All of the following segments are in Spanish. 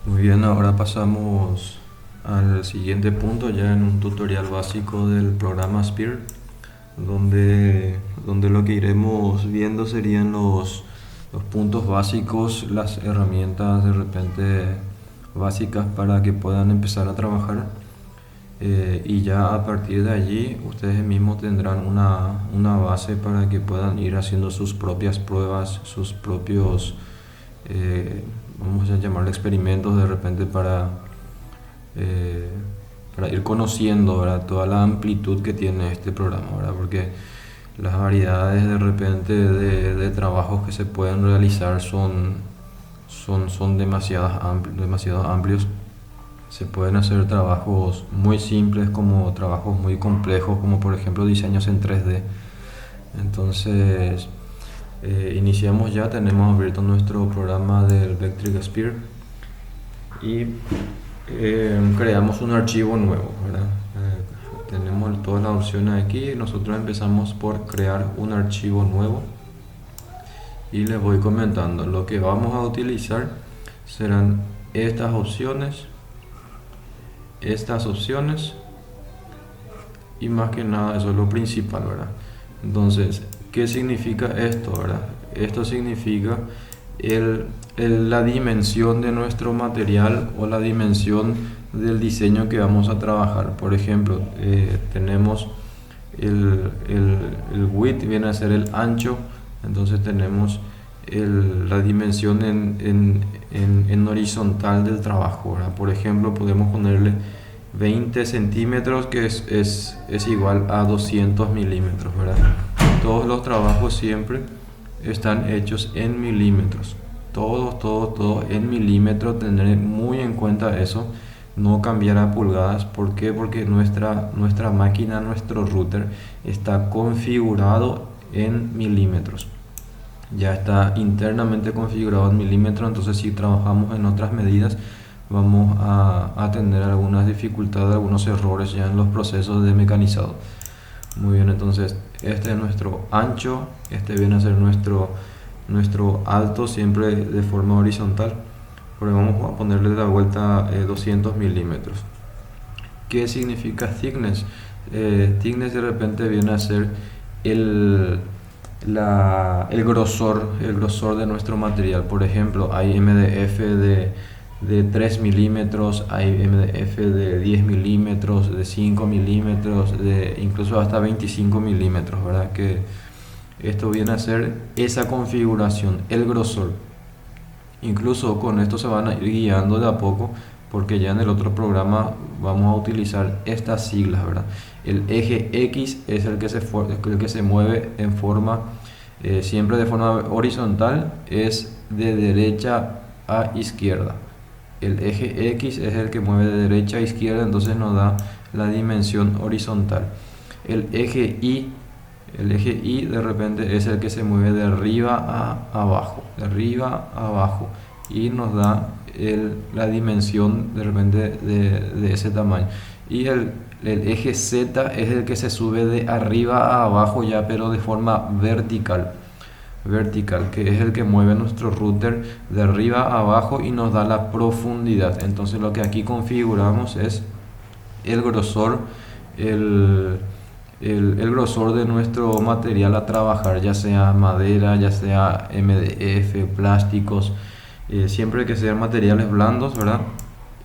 Muy bien, ahora pasamos al siguiente punto, ya en un tutorial básico del programa Spear, donde lo que iremos viendo serían los puntos básicos, las herramientas de repente básicas para que puedan empezar a trabajar. Y ya a partir de allí ustedes mismos tendrán una base para que puedan ir haciendo sus propias pruebas, sus propios, vamos a llamarlo experimentos de repente eh, para ir conociendo, ¿verdad?, toda la amplitud que tiene este programa, ¿verdad? Porque las variedades de repente de trabajos que se pueden realizar son demasiado amplios. Se pueden hacer trabajos muy simples como trabajos muy complejos, como por ejemplo diseños en 3D. Entonces, iniciamos ya, tenemos abierto nuestro programa del Vectric Spear y creamos un archivo nuevo, ¿verdad? Tenemos todas las opciones aquí y nosotros empezamos por crear un archivo nuevo y les voy comentando. Lo que vamos a utilizar serán estas opciones y más que nada eso es lo principal, ¿verdad? Entonces, ¿qué significa esto, verdad? Esto significa la dimensión de nuestro material o la dimensión del diseño que vamos a trabajar. Por ejemplo, tenemos el width, viene a ser el ancho, entonces tenemos la dimensión en horizontal del trabajo, ¿verdad? Por ejemplo, podemos ponerle 20 centímetros, que es igual a 200 milímetros, ¿verdad? Todos los trabajos siempre están hechos en milímetros. Todo en milímetros. Tener muy en cuenta eso. No cambiar a pulgadas. ¿Por qué? Porque nuestra máquina, nuestro router, está configurado en milímetros. Ya está internamente configurado en milímetros. Entonces, si trabajamos en otras medidas, vamos a tener algunas dificultades, algunos errores ya en los procesos de mecanizado. Muy bien, entonces este es nuestro ancho, este viene a ser nuestro alto, siempre de forma horizontal, pero vamos a ponerle de la vuelta 200 milímetros. ¿Qué significa thickness? Thickness de repente viene a ser el grosor de nuestro material. Por ejemplo, hay MDF de 3 milímetros, hay MDF de 10 milímetros, de 5 milímetros, de incluso hasta 25 milímetros, ¿verdad? Que esto viene a ser esa configuración, el grosor. Incluso con esto se van a ir guiando de a poco, porque ya en el otro programa vamos a utilizar estas siglas, ¿verdad? El eje X es el que se mueve en forma, siempre de forma horizontal, es de derecha a izquierda. El eje X es el que mueve de derecha a izquierda, entonces nos da la dimensión horizontal. El eje Y de repente es el que se mueve de arriba a abajo, y nos da la dimensión de repente de ese tamaño. Y el eje Z es el que se sube de arriba a abajo ya, pero de forma vertical, que es el que mueve nuestro router de arriba a abajo y nos da la profundidad. Entonces lo que aquí configuramos es el grosor, el grosor de nuestro material a trabajar, ya sea madera, ya sea MDF, plásticos, siempre que sean materiales blandos, ¿verdad?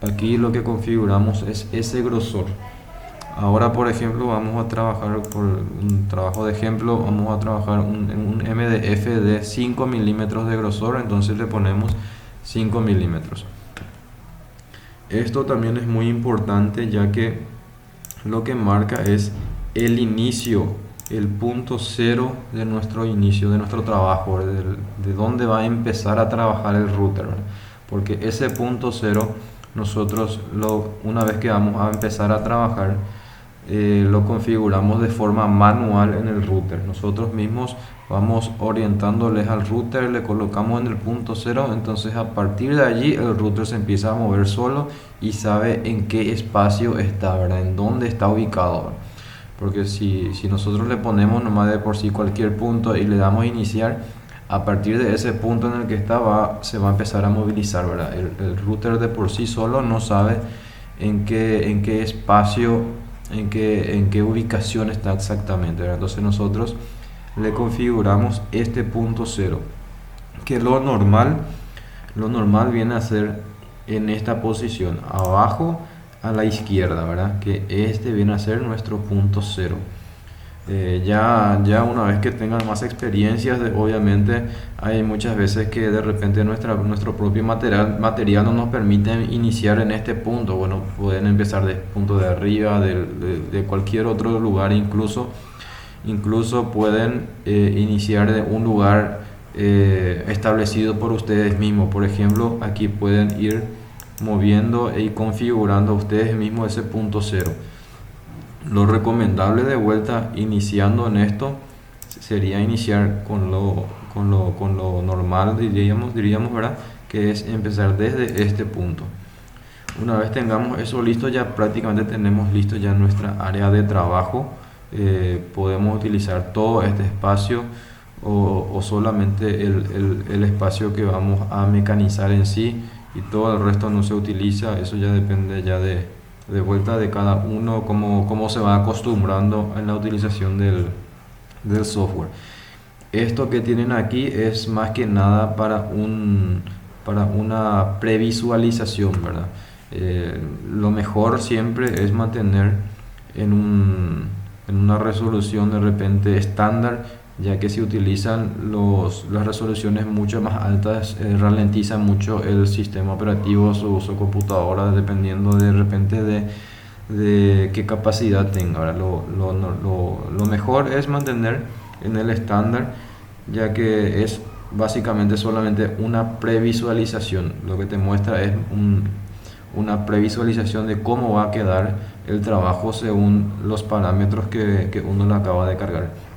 Aquí lo que configuramos es ese grosor. Ahora, por ejemplo, vamos a trabajar, por un trabajo de ejemplo, vamos a trabajar en un MDF de 5 milímetros de grosor, entonces le ponemos 5 milímetros. Esto también es muy importante, ya que lo que marca es el inicio, el punto cero de nuestro inicio, de nuestro trabajo, de dónde va a empezar a trabajar el router, ¿verdad? Porque ese punto cero, nosotros una vez que vamos a empezar a trabajar, lo configuramos de forma manual en el router. Nosotros mismos vamos orientándoles al router, le colocamos en el punto cero, entonces a partir de allí el router se empieza a mover solo y sabe en qué espacio está, ¿verdad? En dónde está ubicado, ¿verdad? Porque si nosotros le ponemos nomás de por sí cualquier punto y le damos a iniciar, A partir de ese punto en el que está, se va a empezar a movilizar, ¿verdad? El router de por sí solo no sabe en qué espacio, en qué ubicación está exactamente, ¿verdad? Entonces nosotros le configuramos este punto cero, que lo normal viene a ser en esta posición, abajo a la izquierda, ¿verdad? Que este viene a ser nuestro punto cero. Ya una vez que tengan más experiencias, obviamente hay muchas veces que de repente nuestro propio material no nos permite iniciar en este punto. Bueno, pueden empezar del punto de arriba, de cualquier otro lugar, incluso pueden iniciar de un lugar establecido por ustedes mismos. Por ejemplo, aquí pueden ir moviendo y configurando ustedes mismos ese punto cero. Lo recomendable de vuelta iniciando en esto sería iniciar con lo normal, diríamos, ¿verdad? Que es empezar desde este punto. Una vez tengamos eso listo, ya prácticamente tenemos listo ya nuestra área de trabajo. Podemos utilizar todo este espacio o solamente el espacio que vamos a mecanizar en sí, y todo el resto no se utiliza. Eso ya depende ya de vuelta de cada uno, cómo se va acostumbrando en la utilización del software. Esto que tienen aquí es más que nada para una previsualización, ¿verdad? Lo mejor siempre es mantener en una resolución de repente estándar, ya que si utilizan las resoluciones mucho más altas, ralentiza mucho el sistema operativo, su computadora, dependiendo de repente de qué capacidad tenga. Ahora, lo mejor es mantener en el estándar, ya que es básicamente solamente una previsualización. Lo que te muestra es una previsualización de cómo va a quedar el trabajo según los parámetros que uno le acaba de cargar.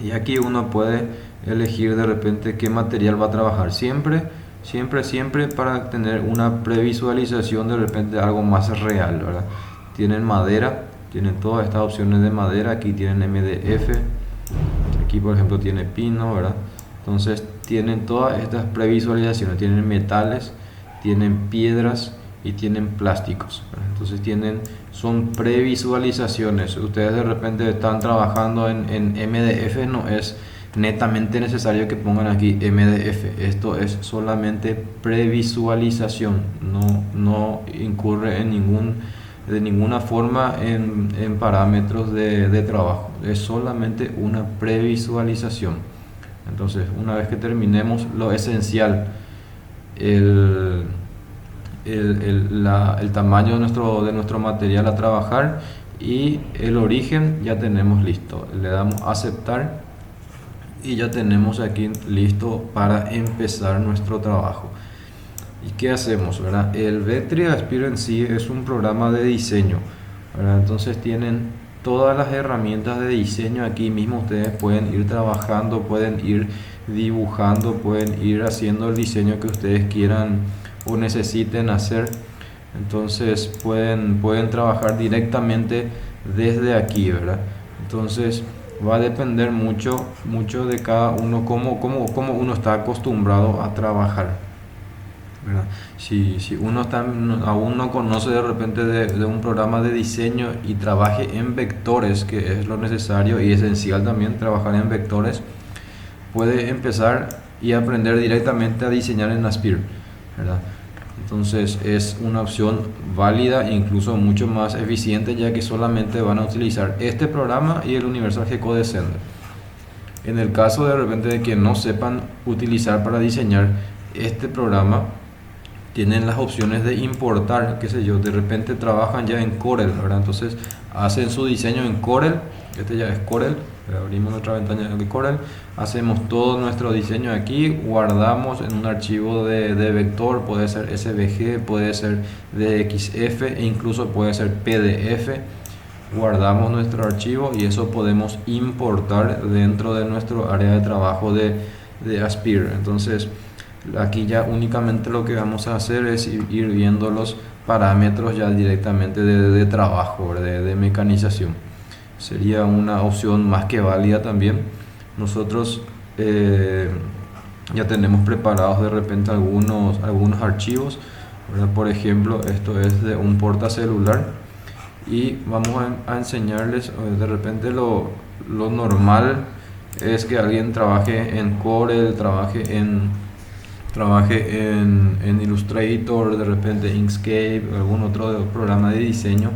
Y aquí uno puede elegir de repente qué material va a trabajar. Siempre para tener una previsualización de repente algo más real, ¿verdad? Tienen madera, tienen todas estas opciones de madera. Aquí tienen MDF, aquí por ejemplo tiene pino, ¿verdad? Entonces tienen todas estas previsualizaciones. Tienen metales, tienen piedras y tienen plásticos, ¿verdad? Entonces son previsualizaciones. Ustedes de repente están trabajando en MDF, no es netamente necesario que pongan aquí MDF. Esto es solamente previsualización, no incurre de ninguna forma en parámetros de trabajo. Es solamente una previsualización. Entonces, una vez que terminemos lo esencial, el tamaño de nuestro material a trabajar y el origen, ya tenemos listo. Le damos a aceptar y ya tenemos aquí listo para empezar nuestro trabajo. ¿Y qué hacemos, verdad? El Vectria Aspire en sí es un programa de diseño, ¿verdad? Entonces tienen todas las herramientas de diseño aquí mismo. Ustedes pueden ir trabajando, pueden ir dibujando, pueden ir haciendo el diseño que ustedes quieran o necesiten hacer. Entonces pueden trabajar directamente desde aquí, ¿verdad? Entonces va a depender mucho de cada uno, cómo uno está acostumbrado a trabajar, ¿verdad? Si uno aún no conoce de repente de un programa de diseño y trabaje en vectores, que es lo necesario y esencial también trabajar en vectores, puede empezar y aprender directamente a diseñar en Aspire, ¿verdad? Entonces es una opción válida e incluso mucho más eficiente, ya que solamente van a utilizar este programa y el Universal G-Code Sender. En el caso de repente de que no sepan utilizar para diseñar este programa, tienen las opciones de importar, qué sé yo, de repente trabajan ya en Corel, ¿verdad? Entonces hacen su diseño en Corel. Este ya es Corel, abrimos nuestra ventana de Corel, hacemos todo nuestro diseño aquí, guardamos en un archivo de vector, puede ser SVG, puede ser DXF e incluso puede ser PDF. Guardamos nuestro archivo y eso podemos importar dentro de nuestro área de trabajo de Aspire. Entonces aquí ya únicamente lo que vamos a hacer es ir viendo los parámetros ya directamente de trabajo, de mecanización. Sería una opción más que válida también. Nosotros ya tenemos preparados de repente algunos archivos, ¿verdad? Por ejemplo, esto es de un portacelular y vamos a enseñarles de repente lo normal es que alguien trabaje en Corel, trabaje en Illustrator, de repente Inkscape, algún otro programa de diseño.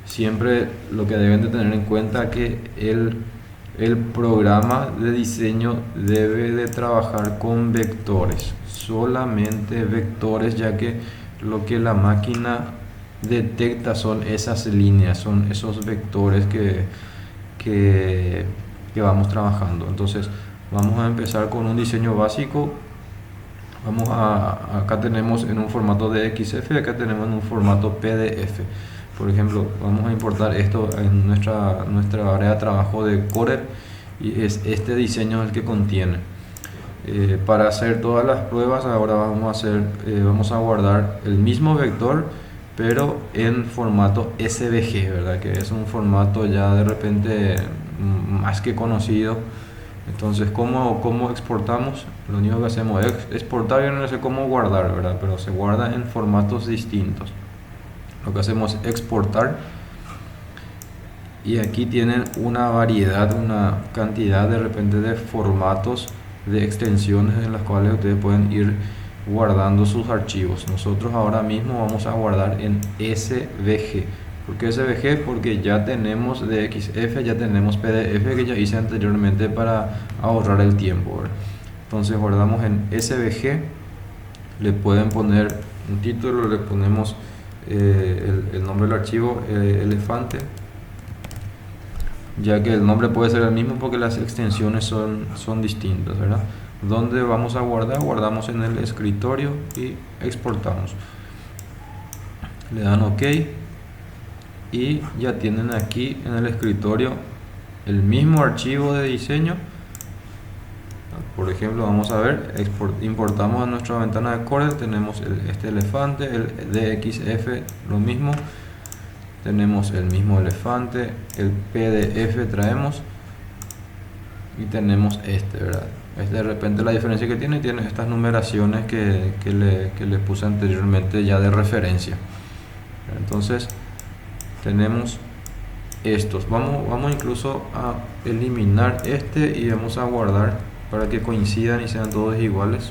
Siempre lo que deben de tener en cuenta que el programa de diseño debe de trabajar con vectores, solamente vectores, ya que lo que la máquina detecta son esas líneas, son esos vectores que vamos trabajando. Entonces vamos a empezar con un diseño básico. Acá tenemos en un formato de XF, acá tenemos en un formato PDF. Por ejemplo, vamos a importar esto en nuestra área de trabajo de Corel y es este diseño el que contiene. Para hacer todas las pruebas ahora vamos a guardar el mismo vector pero en formato SVG, ¿verdad? Que es un formato ya de repente más que conocido. Entonces, ¿cómo exportamos? Lo único que hacemos es exportar, yo no sé cómo guardar, ¿verdad? Pero se guarda en formatos distintos. Lo que hacemos es exportar y aquí tienen una variedad, una cantidad de repente de formatos de extensiones en las cuales ustedes pueden ir guardando sus archivos. Nosotros ahora mismo vamos a guardar en SVG. ¿Por qué SVG? Porque ya tenemos DXF, ya tenemos PDF que ya hice anteriormente para ahorrar el tiempo, ¿verdad? Entonces guardamos en SVG, le pueden poner un título, le ponemos el nombre del archivo, elefante, ya que el nombre puede ser el mismo porque las extensiones son distintas, ¿verdad? ¿Dónde vamos a guardar? Guardamos en el escritorio y exportamos. Le dan OK y ya tienen aquí en el escritorio el mismo archivo de diseño. Por ejemplo, vamos a ver, importamos a nuestra ventana de Corel, tenemos este elefante, el DXF, lo mismo, tenemos el mismo elefante, el PDF traemos y tenemos ¿verdad? De repente la diferencia que tiene estas numeraciones que les puse anteriormente ya de referencia. Entonces tenemos estos, vamos incluso a eliminar y vamos a guardar para que coincidan y sean todos iguales.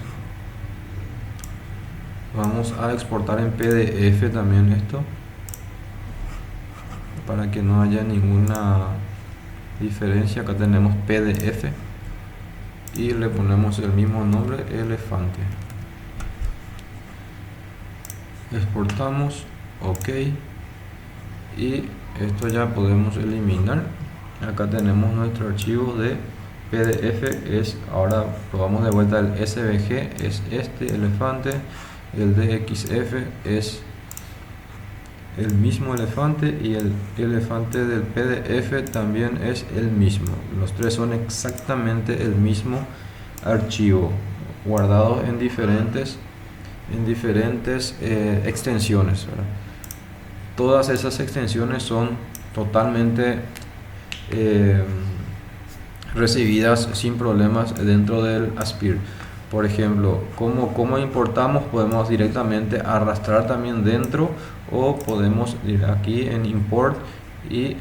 Vamos a exportar en PDF también esto para que no haya ninguna diferencia. Acá tenemos PDF y le ponemos el mismo nombre, elefante. Exportamos, OK, y esto ya podemos eliminar. Acá tenemos nuestro archivo de PDF. Ahora probamos de vuelta el SVG, es este elefante, el DXF es el mismo elefante y el elefante del PDF también es el mismo. Los tres son exactamente el mismo archivo, guardados en diferentes extensiones, ¿verdad? Todas esas extensiones son totalmente recibidas sin problemas dentro del Aspire. Por ejemplo, ¿cómo importamos? Podemos directamente arrastrar también dentro, o podemos ir aquí en Import y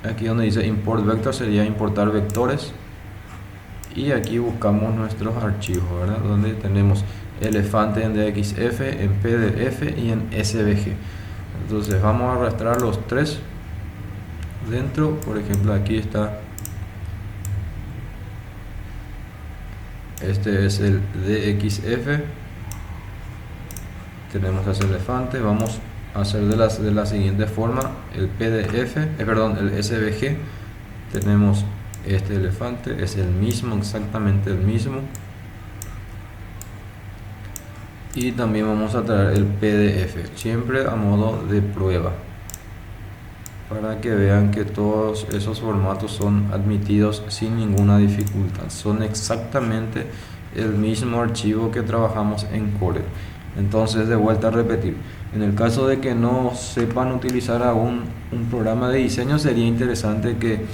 aquí donde dice Import Vector sería importar vectores, y aquí buscamos nuestros archivos, ¿verdad? Donde tenemos elefante en DXF, en PDF y en SVG. Entonces vamos a arrastrar los tres dentro. Por ejemplo, aquí está, este es el DXF, tenemos ese elefante. Vamos a hacer de la siguiente forma: el PDF, el SVG, tenemos este elefante, es el mismo, exactamente el mismo, y también vamos a traer el PDF, siempre a modo de prueba, para que vean que todos esos formatos son admitidos sin ninguna dificultad. Son exactamente el mismo archivo que trabajamos en Corel. Entonces, de vuelta a repetir, en el caso de que no sepan utilizar aún un programa de diseño, sería interesante que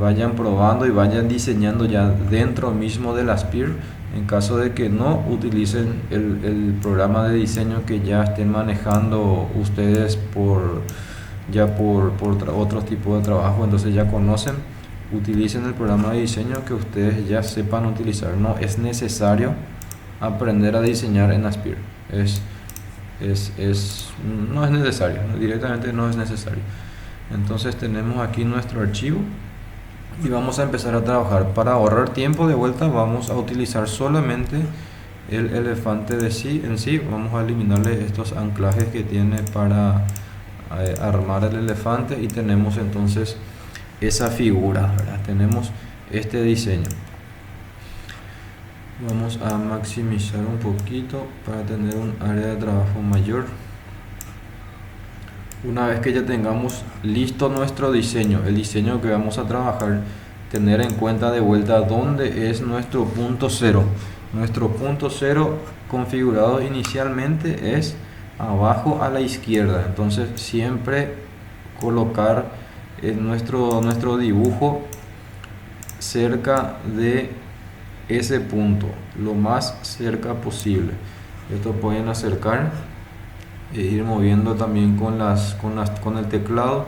vayan probando y vayan diseñando ya dentro mismo del Aspire, En caso de que no, utilicen el programa de diseño que ya estén manejando ustedes por otros tipos de trabajo, entonces ya conocen. Utilicen el programa de diseño que ustedes ya sepan utilizar. No es necesario aprender a diseñar en Aspire. No es necesario, directamente no es necesario. Entonces tenemos aquí nuestro archivo y vamos a empezar a trabajar. Para ahorrar tiempo, de vuelta vamos a utilizar solamente el elefante en sí. Vamos a eliminarle estos anclajes que tiene para armar el elefante, y tenemos entonces esa figura, ¿verdad? Tenemos este diseño. Vamos a maximizar un poquito para tener un área de trabajo mayor. Una vez que ya tengamos listo nuestro diseño, el diseño que vamos a trabajar, tener en cuenta de vuelta dónde es nuestro punto cero. Nuestro punto cero configurado inicialmente es abajo a la izquierda. Entonces siempre colocar nuestro dibujo cerca de ese punto, lo más cerca posible. Esto pueden acercar e ir moviendo también con el teclado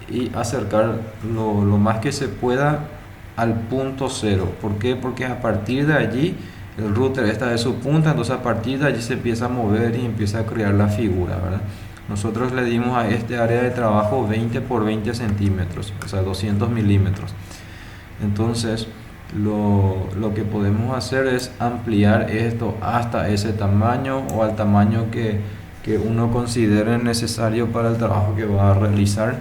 y acercar lo más que se pueda al punto cero. ¿Por qué? Porque a partir de allí el router está de su punta, entonces a partir de allí se empieza a mover y empieza a crear la figura, ¿verdad? Nosotros le dimos a este área de trabajo 20 por 20 centímetros, o sea 200 milímetros. Entonces lo que podemos hacer es ampliar esto hasta ese tamaño o al tamaño que uno considere necesario para el trabajo que va a realizar.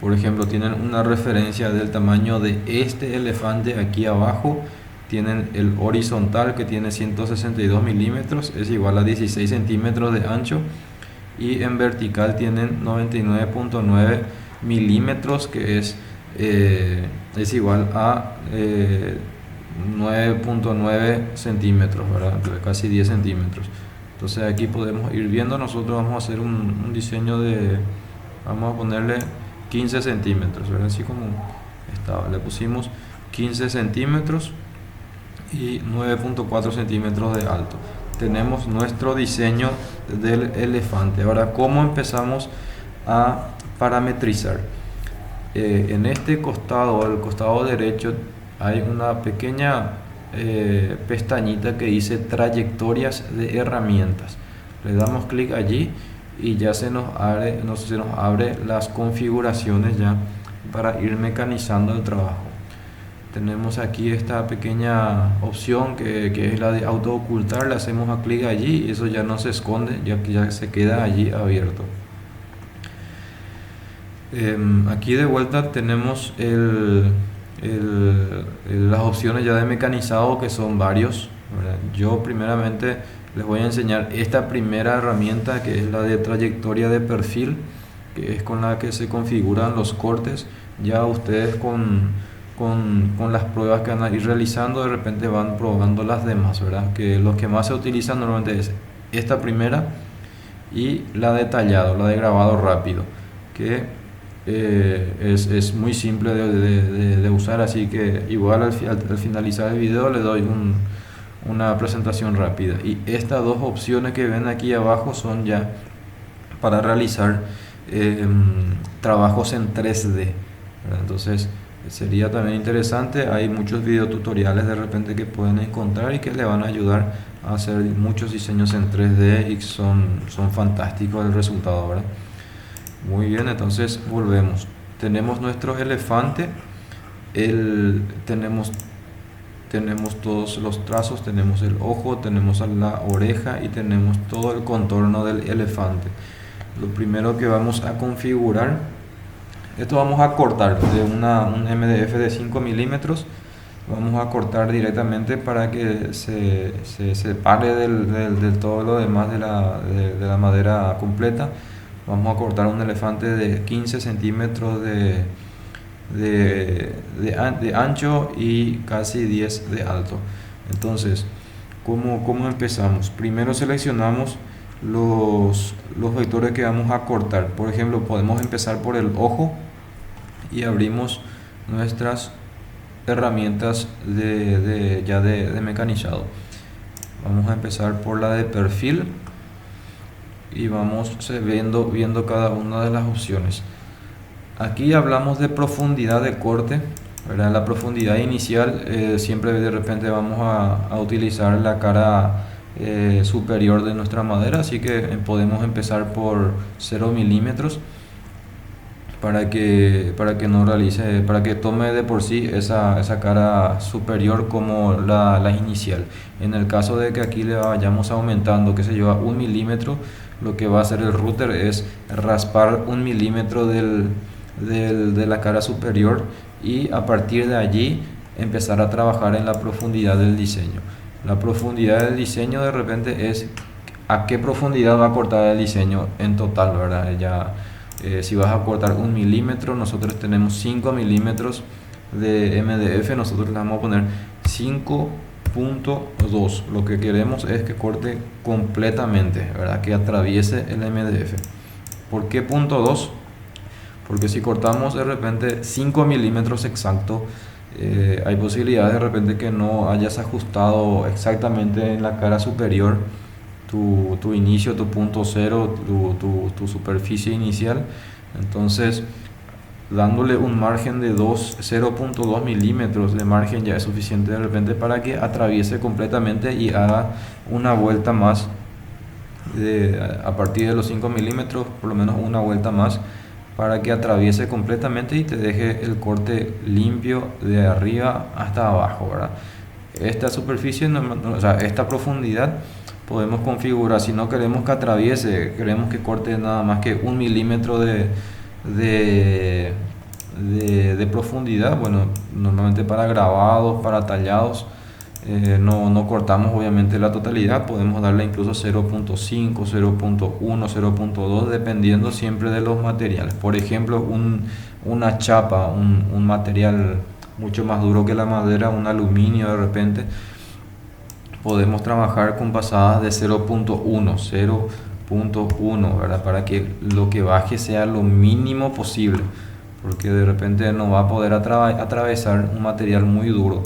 Por ejemplo, tienen una referencia del tamaño de este elefante aquí abajo. Tienen el horizontal que tiene 162 milímetros, es igual a 16 centímetros de ancho, y en vertical tienen 99.9 milímetros, que es igual a 9.9 centímetros, ¿verdad? Casi 10 centímetros. Entonces aquí podemos ir viendo. Nosotros vamos a hacer un diseño vamos a ponerle 15 centímetros, ¿verdad? Así como estaba, le pusimos 15 centímetros y 9.4 centímetros de alto. Tenemos nuestro diseño del elefante. Ahora, ¿cómo empezamos a parametrizar? En este costado, al costado derecho, hay una pequeña pestañita que dice trayectorias de herramientas. Le damos clic allí y ya se nos abre las configuraciones ya para ir mecanizando el trabajo. Tenemos aquí esta pequeña opción que es la de auto ocultar. Le hacemos a clic allí y eso ya no se esconde, ya se queda allí abierto. Aquí de vuelta tenemos las opciones ya de mecanizado, que son varios, ¿verdad? Yo primeramente les voy a enseñar esta primera herramienta, que es la de trayectoria de perfil, que es con la que se configuran los cortes. Ya ustedes con las pruebas que van a ir realizando, de repente van probando las demás, ¿verdad? Que los que más se utilizan normalmente es esta primera y la de tallado, la de grabado rápido, que es muy simple de usar, así que igual al finalizar el video le doy una presentación rápida. Y estas dos opciones que ven aquí abajo son ya para realizar trabajos en 3D, ¿verdad? Entonces sería también interesante. Hay muchos videotutoriales de repente que pueden encontrar y que le van a ayudar a hacer muchos diseños en 3D y son fantásticos el resultado, ¿verdad? Muy bien, entonces volvemos. Tenemos nuestro elefante, tenemos todos los trazos, tenemos el ojo, tenemos la oreja y tenemos todo el contorno del elefante. Lo primero que vamos a configurar, esto vamos a cortar de un MDF de 5 milímetros. Vamos a cortar directamente para que se separe del todo lo demás de la madera completa. Vamos a cortar un elefante de 15 centímetros de ancho y casi 10 de alto. Entonces, ¿cómo empezamos? Primero seleccionamos los vectores que vamos a cortar. Por ejemplo, podemos empezar por el ojo y abrimos nuestras herramientas de mecanizado. Vamos a empezar por la de perfil y vamos viendo cada una de las opciones. Aquí hablamos de profundidad de corte, ¿verdad? La profundidad inicial, siempre de repente vamos a utilizar la cara superior de nuestra madera, así que podemos empezar por 0 milímetros para que tome de por sí esa cara superior como la inicial. En el caso de que aquí le vayamos aumentando, que se lleva 1 milímetro, lo que va a hacer el router es raspar 1 milímetro de la cara superior y a partir de allí empezar a trabajar en la profundidad del diseño. La profundidad del diseño de repente es a qué profundidad va a cortar el diseño en total, ¿verdad? Si vas a cortar 1 milímetro, nosotros tenemos 5 milímetros de MDF, nosotros le vamos a poner 5.2. Lo que queremos es que corte completamente, ¿verdad? Que atraviese el MDF. ¿Por qué punto 2? Porque si cortamos de repente 5 milímetros exacto, hay posibilidad de repente que no hayas ajustado exactamente en la cara superior tu inicio, tu punto cero, tu superficie inicial. Entonces, dándole un margen de 0.2 milímetros de margen ya es suficiente de repente para que atraviese completamente y haga una vuelta más a partir de los 5 milímetros, por lo menos una vuelta más, para que atraviese completamente y te deje el corte limpio de arriba hasta abajo, ¿verdad? Esta superficie, o sea, esta profundidad podemos configurar, si no queremos que atraviese, queremos que corte nada más que 1 milímetro de profundidad. Bueno, normalmente para grabados, para tallados, no cortamos obviamente la totalidad, podemos darle incluso 0.5, 0.1, 0.2 dependiendo siempre de los materiales. Por ejemplo, una chapa, un material mucho más duro que la madera, un aluminio de repente, podemos trabajar con pasadas de 0.1, ¿verdad? Para que lo que baje sea lo mínimo posible, porque de repente no va a poder atravesar un material muy duro.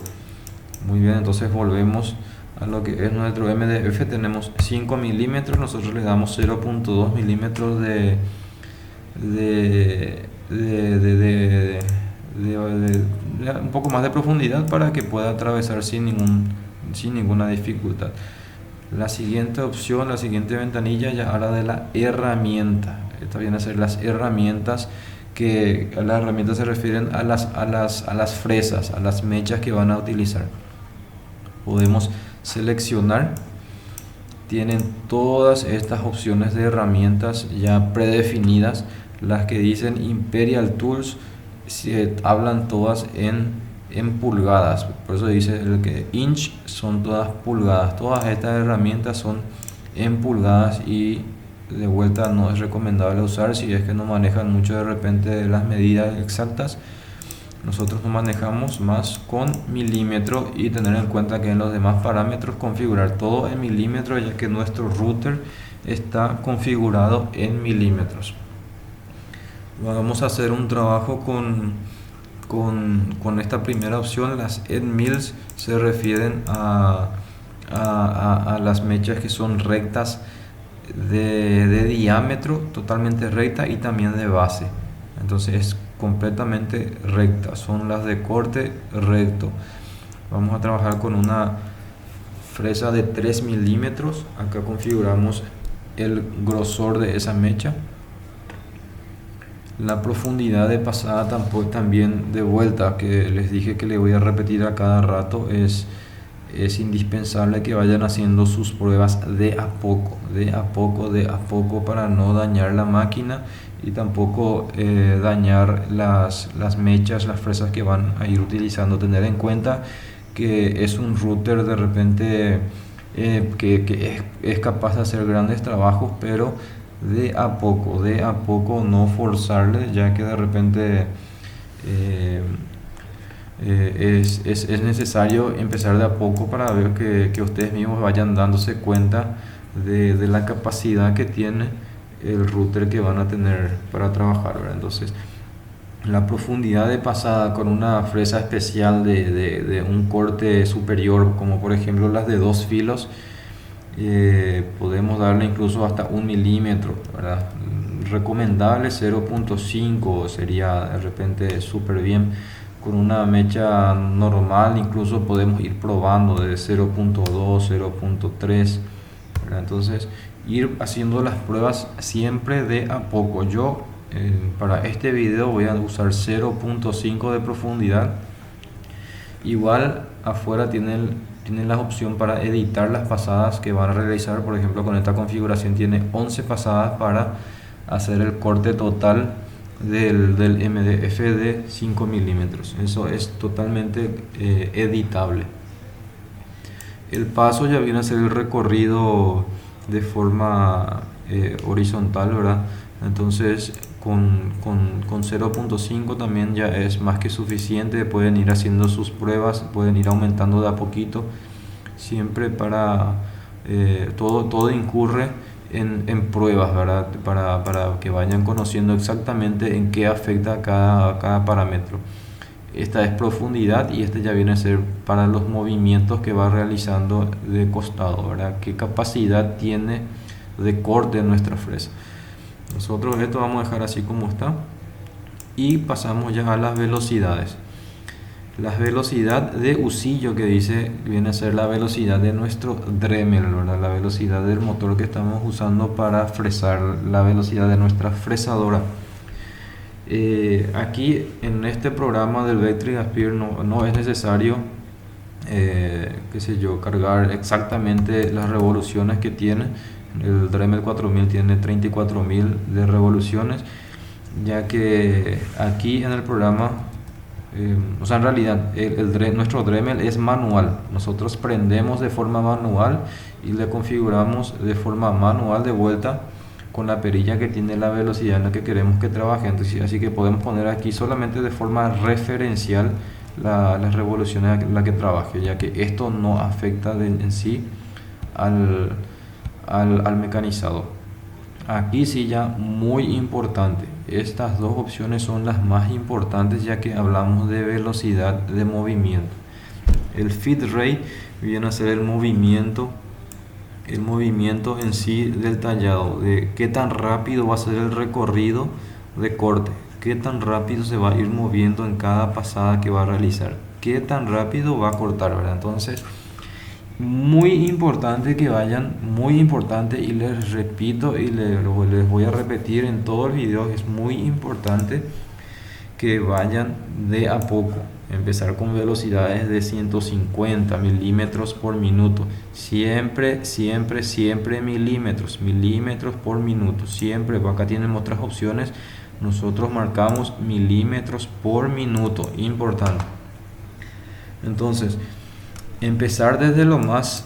Muy bien, entonces volvemos a lo que es nuestro MDF. Tenemos 5 milímetros, nosotros le damos 0.2 milímetros un poco más de profundidad para que pueda atravesar sin ninguna dificultad. La siguiente opción, la siguiente ventanilla ya habla de la herramienta. Estas vienen a ser las herramientas, que a las herramientas se refieren a las fresas, a las mechas que van a utilizar. Podemos seleccionar, tienen todas estas opciones de herramientas ya predefinidas. Las que dicen Imperial Tools hablan todas en pulgadas, por eso dice el que inch, son todas pulgadas. Todas estas herramientas son en pulgadas y de vuelta no es recomendable usar si es que no manejan mucho de repente las medidas exactas. Nosotros nos manejamos más con milímetros y tener en cuenta que en los demás parámetros configurar todo en milímetros, ya que nuestro router está configurado en milímetros. Vamos a hacer un trabajo con esta primera opción. Las end mills se refieren a las mechas que son rectas de diámetro, totalmente recta, y también de base. Entonces es completamente recta, son las de corte recto. Vamos a trabajar con una fresa de 3 milímetros. Acá configuramos el grosor de esa mecha. La profundidad de pasada también de vuelta, que les dije que le voy a repetir a cada rato, es indispensable que vayan haciendo sus pruebas de a poco, para no dañar la máquina y tampoco dañar las mechas, las fresas que van a ir utilizando. Tener en cuenta que es un router de repente que es capaz de hacer grandes trabajos, pero de a poco, no forzarle, ya que de repente es necesario empezar de a poco para ver que ustedes mismos vayan dándose cuenta de la capacidad que tiene el router que van a tener para trabajar, ¿verdad? Entonces la profundidad de pasada con una fresa especial de un corte superior, como por ejemplo las de 2 filos, podemos darle incluso hasta 1 milímetro, ¿verdad? Recomendable 0.5 sería de repente súper bien. Con una mecha normal incluso podemos ir probando de 0.2, 0.3, ¿verdad? Entonces ir haciendo las pruebas siempre de a poco. Yo para este video voy a usar 0.5 de profundidad. Igual afuera tienen la opción para editar las pasadas que van a realizar. Por ejemplo, con esta configuración tiene 11 pasadas para hacer el corte total del MDF de 5 milímetros. Eso es totalmente editable. El paso ya viene a ser el recorrido de forma horizontal, ¿verdad? Entonces con 0.5 también ya es más que suficiente. Pueden ir haciendo sus pruebas, pueden ir aumentando de a poquito, siempre para todo incurre en pruebas, ¿verdad? Para que vayan conociendo exactamente en qué afecta cada parámetro. Esta es profundidad y este ya viene a ser para los movimientos que va realizando de costado, ¿verdad? Qué capacidad tiene de corte nuestra fresa. Nosotros esto vamos a dejar así como está y pasamos ya a las velocidades. La velocidad de usillo, que dice, viene a ser la velocidad de nuestro Dremel, ¿verdad? La velocidad del motor que estamos usando para fresar, la velocidad de nuestra fresadora. Aquí en este programa del Vectric Aspire no es necesario cargar exactamente las revoluciones que tiene. El Dremel 4000 tiene 34.000 de revoluciones, ya que aquí en el programa en realidad nuestro Dremel es manual. Nosotros prendemos de forma manual y le configuramos de forma manual de vuelta con la perilla que tiene la velocidad en la que queremos que trabaje. Entonces, así que podemos poner aquí solamente de forma referencial las revoluciones en la que trabaje, ya que esto no afecta en sí al mecanizador. Aquí sí, ya muy importante, estas dos opciones son las más importantes, ya que hablamos de velocidad de movimiento. El feed rate viene a ser el movimiento en sí del tallado, de qué tan rápido va a ser el recorrido de corte, qué tan rápido se va a ir moviendo en cada pasada que va a realizar, qué tan rápido va a cortar, ¿verdad? Entonces, muy importante que vayan, muy importante, y les repito y les voy a repetir en todo el video, es muy importante que vayan de a poco. Empezar con velocidades de 150 milímetros por minuto, siempre milímetros por minuto, siempre. Acá tienen otras opciones, nosotros marcamos milímetros por minuto, importante. Entonces, empezar desde lo más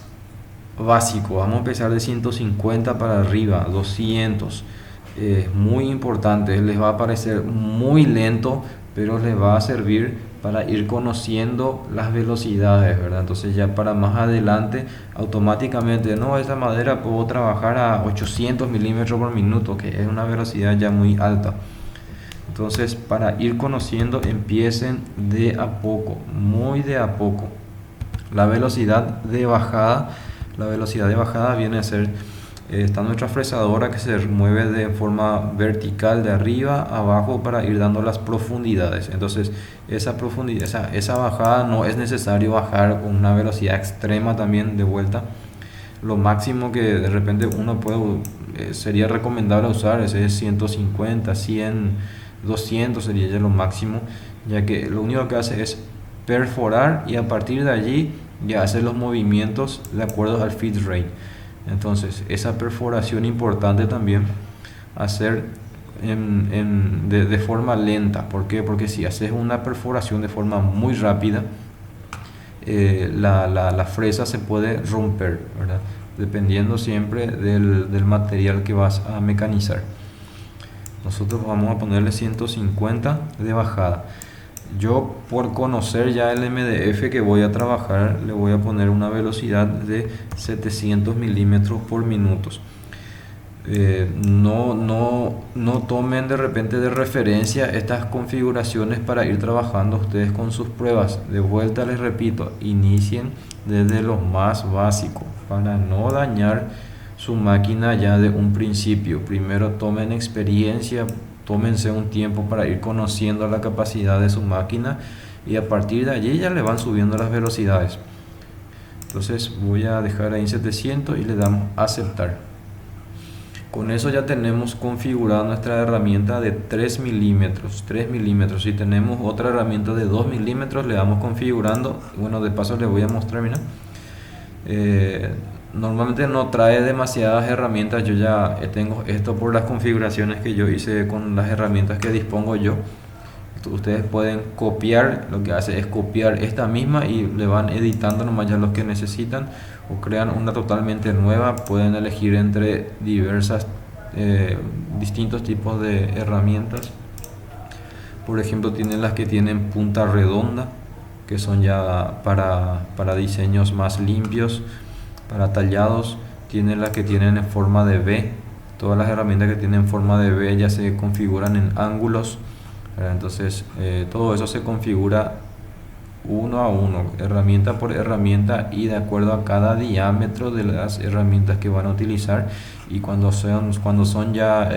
básico, vamos a empezar de 150 para arriba, 200. Muy importante, les va a parecer muy lento, pero les va a servir para ir conociendo las velocidades, ¿verdad? Entonces ya para más adelante automáticamente, no, esta madera puedo trabajar a 800 milímetros por minuto, que es una velocidad ya muy alta. Entonces, para ir conociendo, empiecen de a poco, muy de a poco. La velocidad de bajada viene a ser está nuestra fresadora, que se mueve de forma vertical de arriba a abajo para ir dando las profundidades. Entonces esa bajada no es necesario bajar con una velocidad extrema también de vuelta. Lo máximo que de repente uno puede sería recomendable usar es 150, 100, 200 sería ya lo máximo, ya que lo único que hace es perforar y a partir de allí ya hace los movimientos de acuerdo al feed rate. Entonces esa perforación importante también hacer de forma lenta. ¿Por qué? Porque si haces una perforación de forma muy rápida, la fresa se puede romper, ¿verdad? Dependiendo siempre del material que vas a mecanizar. Nosotros vamos a ponerle 150 de bajada. Yo, por conocer ya el MDF que voy a trabajar, le voy a poner una velocidad de 700 milímetros por minuto. no tomen de repente de referencia estas configuraciones para ir trabajando ustedes con sus pruebas. De vuelta les repito, inicien desde lo más básico para no dañar su máquina ya de un principio. Primero tomen experiencia, tómense un tiempo para ir conociendo la capacidad de su máquina y a partir de allí ya le van subiendo las velocidades. Entonces voy a dejar ahí en 700 y le damos a aceptar. Con eso ya tenemos configurada nuestra herramienta de 3 milímetros. Si tenemos otra herramienta de 2 milímetros, le vamos configurando. Bueno, de paso les voy a mostrar, mira. Normalmente no trae demasiadas herramientas. Yo ya tengo esto por las configuraciones que yo hice con las herramientas que dispongo yo. Ustedes pueden copiar, lo que hace es copiar esta misma y le van editando nomás ya los que necesitan o crean una totalmente nueva. Pueden elegir entre distintos tipos de herramientas. Por ejemplo, tienen las que tienen punta redonda, que son ya para diseños más limpios, para tallados. Tienen las que tienen en forma de V. Todas las herramientas que tienen forma de V ya se configuran en ángulos. Entonces todo eso se configura uno a uno, herramienta por herramienta y de acuerdo a cada diámetro de las herramientas que van a utilizar. Y cuando son ya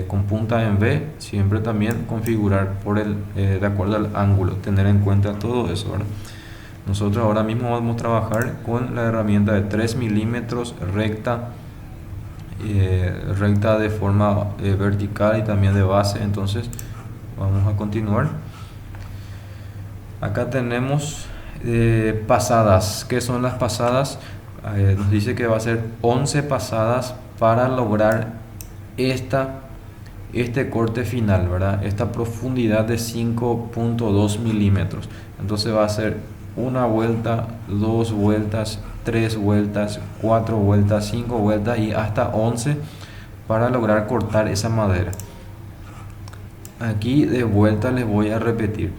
con punta en V, siempre también configurar de acuerdo al ángulo, tener en cuenta todo eso, ¿verdad? Nosotros ahora mismo vamos a trabajar con la herramienta de 3 milímetros recta de forma vertical y también de base. Entonces vamos a continuar. Acá tenemos pasadas. ¿Qué son las pasadas? Nos dice que va a ser 11 pasadas para lograr este corte final, ¿verdad? Esta profundidad de 5.2 milímetros. Entonces va a ser una vuelta, 2 vueltas, 3 vueltas, 4 vueltas, 5 vueltas y hasta 11 para lograr cortar esa madera. Aquí de vuelta les voy a repetir: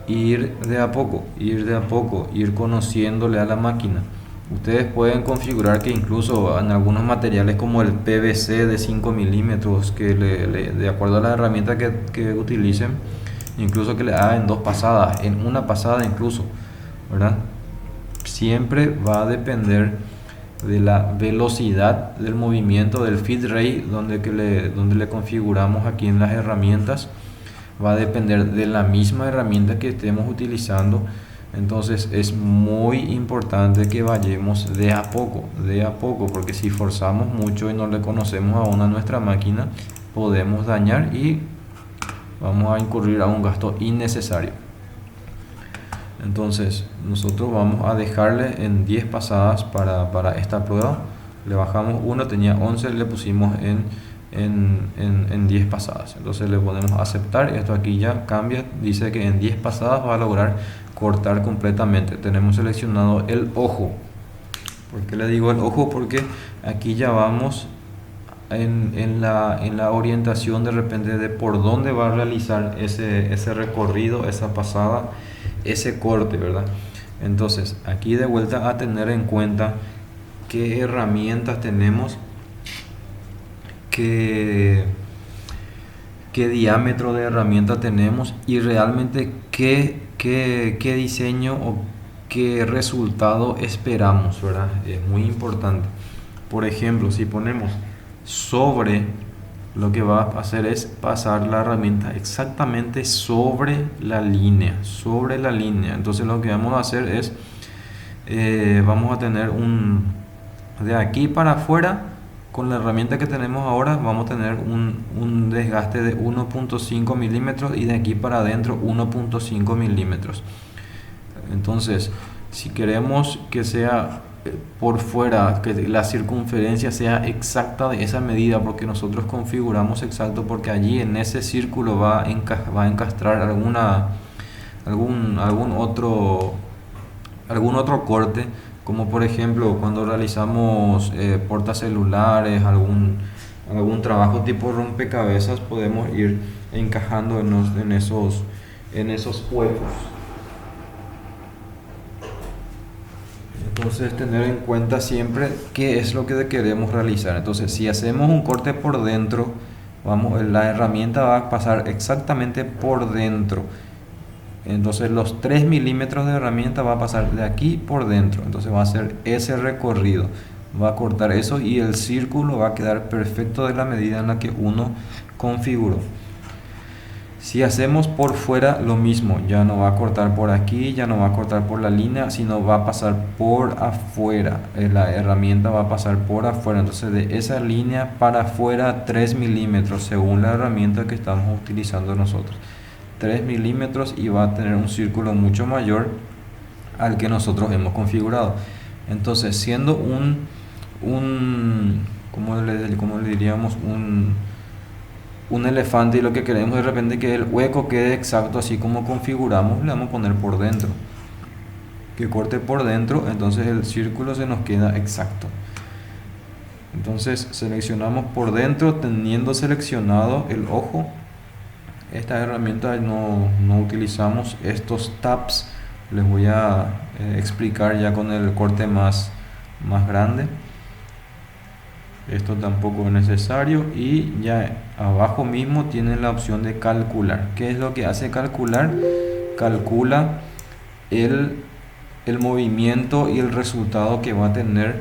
ir de a poco, ir conociéndole a la máquina. Ustedes pueden configurar que incluso en algunos materiales como el PVC de 5 milímetros, que de acuerdo a la herramienta que utilicen, incluso que le hagan 2 pasadas, en una pasada incluso, ¿verdad? Siempre va a depender de la velocidad del movimiento del feed rate donde le configuramos aquí en las herramientas. Va a depender de la misma herramienta que estemos utilizando. Entonces es muy importante que vayamos de a poco, porque si forzamos mucho y no le conocemos aún a nuestra máquina, podemos dañar y vamos a incurrir a un gasto innecesario. Entonces nosotros vamos a dejarle en 10 pasadas para esta prueba. Le bajamos 1, tenía 11, le pusimos en 10 pasadas. Entonces le podemos aceptar. Esto aquí ya cambia, dice que en 10 pasadas va a lograr cortar completamente. Tenemos seleccionado el ojo. ¿Por qué le digo el ojo? Porque aquí ya vamos en la orientación de repente de por dónde va a realizar ese recorrido, esa pasada, ese corte, ¿verdad? Entonces aquí de vuelta a tener en cuenta qué herramientas tenemos, qué diámetro de herramienta tenemos y realmente qué diseño o qué resultado esperamos, ¿verdad? Es muy importante. Por ejemplo, si ponemos sobre, lo que va a hacer es pasar la herramienta exactamente sobre la línea. Entonces lo que vamos a hacer es vamos a tener de aquí para afuera, con la herramienta que tenemos ahora, vamos a tener un desgaste de 1.5 milímetros y de aquí para adentro 1.5 milímetros. Entonces, si queremos que sea por fuera, que la circunferencia sea exacta de esa medida, porque nosotros configuramos exacto, porque allí en ese círculo va a encastrar algún otro corte, como por ejemplo cuando realizamos portacelulares, algún trabajo tipo rompecabezas, podemos ir encajando en esos huecos. Entonces tener en cuenta siempre qué es lo que queremos realizar. Entonces si hacemos un corte por dentro, la herramienta va a pasar exactamente por dentro. Entonces los 3 milímetros de herramienta va a pasar de aquí por dentro. Entonces va a hacer ese recorrido, va a cortar eso y el círculo va a quedar perfecto de la medida en la que uno configuró. Si hacemos por fuera lo mismo, ya no va a cortar por aquí, ya no va a cortar por la línea, sino va a pasar por afuera. La herramienta va a pasar por afuera. Entonces de esa línea para afuera 3 milímetros según la herramienta que estamos utilizando nosotros. 3 milímetros y va a tener un círculo mucho mayor al que nosotros hemos configurado. Entonces siendo ¿cómo le diríamos? Un elefante, y lo que queremos de repente que el hueco quede exacto así como configuramos, le vamos a poner por dentro, que corte por dentro, entonces el círculo se nos queda exacto. Entonces seleccionamos por dentro teniendo seleccionado el ojo. Esta herramienta no utilizamos estos tabs, les voy a explicar ya con el corte más grande. Esto tampoco es necesario y ya abajo mismo tienen la opción de calcular. ¿Qué es lo que hace calcular? Calcula el movimiento y el resultado que va a tener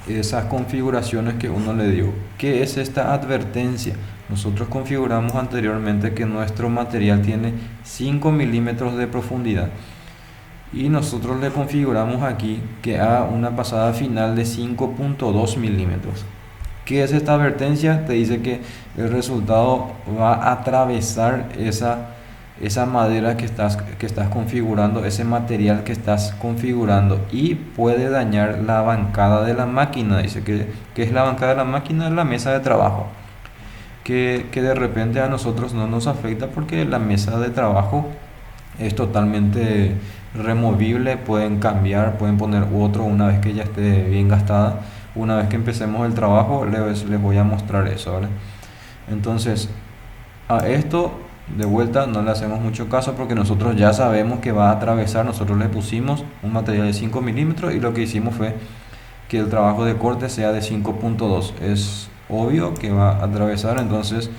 esas configuraciones que uno le dio. ¿Qué es esta advertencia? Nosotros configuramos anteriormente que nuestro material tiene 5 milímetros de profundidad y nosotros le configuramos aquí que haga una pasada final de 5.2 milímetros. ¿Qué es esta advertencia? Te dice que el resultado va a atravesar esa madera que estás configurando, ese material que estás configurando, y puede dañar la bancada de la máquina. Dice que es la bancada de la máquina, la mesa de trabajo, que de repente a nosotros no nos afecta porque la mesa de trabajo es totalmente removible, pueden cambiar, pueden poner otro una vez que ya esté bien gastada. Una vez que empecemos el trabajo les voy a mostrar eso, ¿vale? Entonces a esto de vuelta no le hacemos mucho caso porque nosotros ya sabemos que va a atravesar. Nosotros le pusimos un material de 5 milímetros y lo que hicimos fue que el trabajo de corte sea de 5.2. Es obvio que va a atravesar, entonces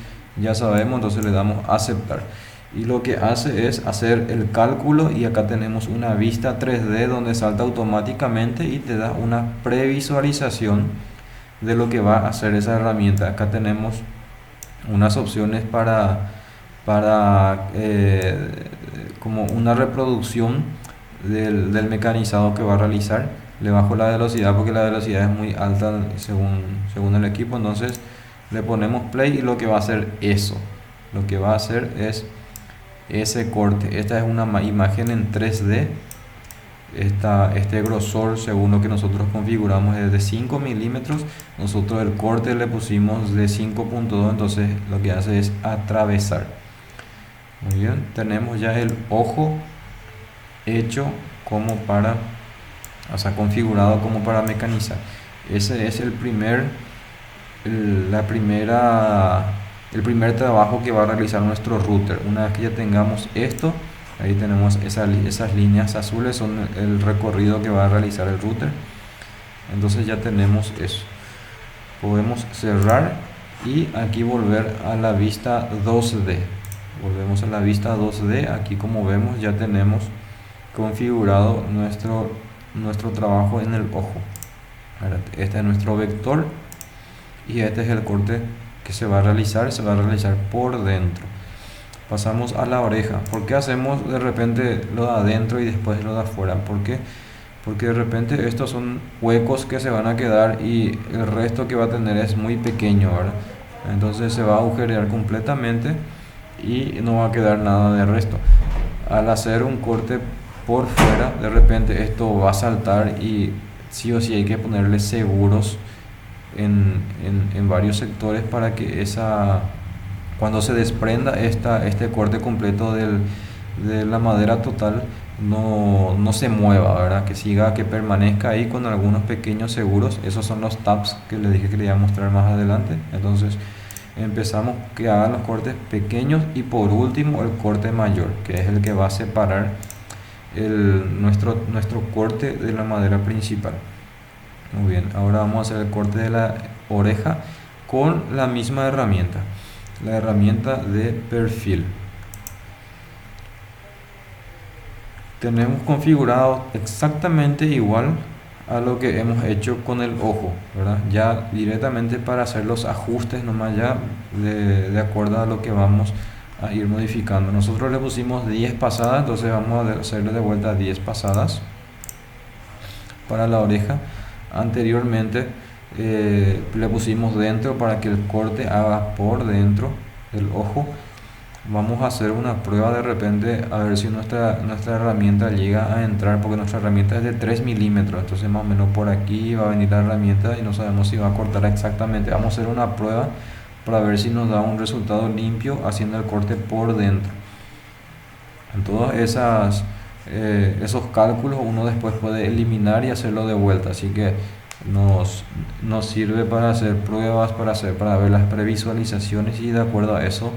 ya sabemos, entonces le damos a aceptar. Y lo que hace es hacer el cálculo, y acá tenemos una vista 3D donde salta automáticamente y te da una previsualización de lo que va a hacer esa herramienta. Acá tenemos unas opciones para como una reproducción del mecanizado que va a realizar. Le bajo la velocidad porque la velocidad es muy alta según el equipo, entonces le ponemos play y lo que va a hacer lo que va a hacer es ese corte. Esta es una imagen en 3D. Este grosor, según lo que nosotros configuramos, es de 5 milímetros. Nosotros el corte le pusimos de 5.2, entonces lo que hace es atravesar. Muy bien, tenemos ya el ojo hecho como para, configurado como para mecanizar. Ese es el primer trabajo que va a realizar nuestro router. Una vez que ya tengamos esto, ahí tenemos esas líneas azules, son el recorrido que va a realizar el router. Entonces ya tenemos eso. Podemos cerrar y aquí volver a la vista 2D. Volvemos a la vista 2D. Aquí, como vemos, ya tenemos configurado nuestro trabajo en el ojo. Este es nuestro vector y este es el corte que se va a realizar por dentro. Pasamos a la oreja. ¿Por qué hacemos de repente lo de adentro y después lo de afuera? ¿Por qué? Porque de repente estos son huecos que se van a quedar y el resto que va a tener es muy pequeño, ¿verdad? Entonces se va a agujerear completamente y no va a quedar nada de resto. Al hacer un corte por fuera, de repente esto va a saltar y sí o sí hay que ponerle seguros en varios sectores para que cuando se desprenda este corte completo de la madera total no se mueva, ¿verdad? Que permanezca ahí con algunos pequeños seguros. Esos son los tabs que les dije que les iba a mostrar más adelante. Entonces empezamos que hagan los cortes pequeños y por último el corte mayor, que es el que va a separar nuestro corte de la madera principal. Muy bien, ahora vamos a hacer el corte de la oreja con la misma herramienta, la herramienta de perfil. Tenemos configurado exactamente igual a lo que hemos hecho con el ojo, ¿verdad? Ya directamente para hacer los ajustes nomás ya de acuerdo a lo que vamos a ir modificando. Nosotros le pusimos 10 pasadas, entonces vamos a hacerle de vuelta 10 pasadas para la oreja. Anteriormente le pusimos dentro para que el corte haga por dentro del ojo. Vamos a hacer una prueba de repente a ver si nuestra herramienta llega a entrar, porque nuestra herramienta es de 3 milímetros, entonces más o menos por aquí va a venir la herramienta y no sabemos si va a cortar exactamente. Vamos a hacer una prueba para ver si nos da un resultado limpio haciendo el corte por dentro. En todos esos cálculos uno después puede eliminar y hacerlo de vuelta, así que nos sirve para hacer pruebas, para ver las previsualizaciones y de acuerdo a eso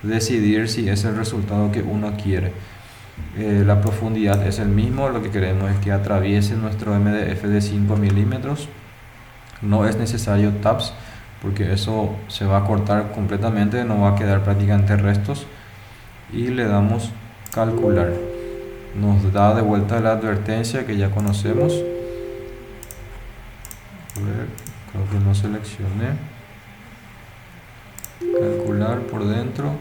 decidir si es el resultado que uno quiere. La profundidad es el mismo, lo que queremos es que atraviese nuestro MDF de 5 milímetros. No es necesario tabs porque eso se va a cortar completamente, no va a quedar prácticamente restos. Y le damos calcular, nos da de vuelta la advertencia que ya conocemos. A ver, creo que no seleccioné calcular por dentro.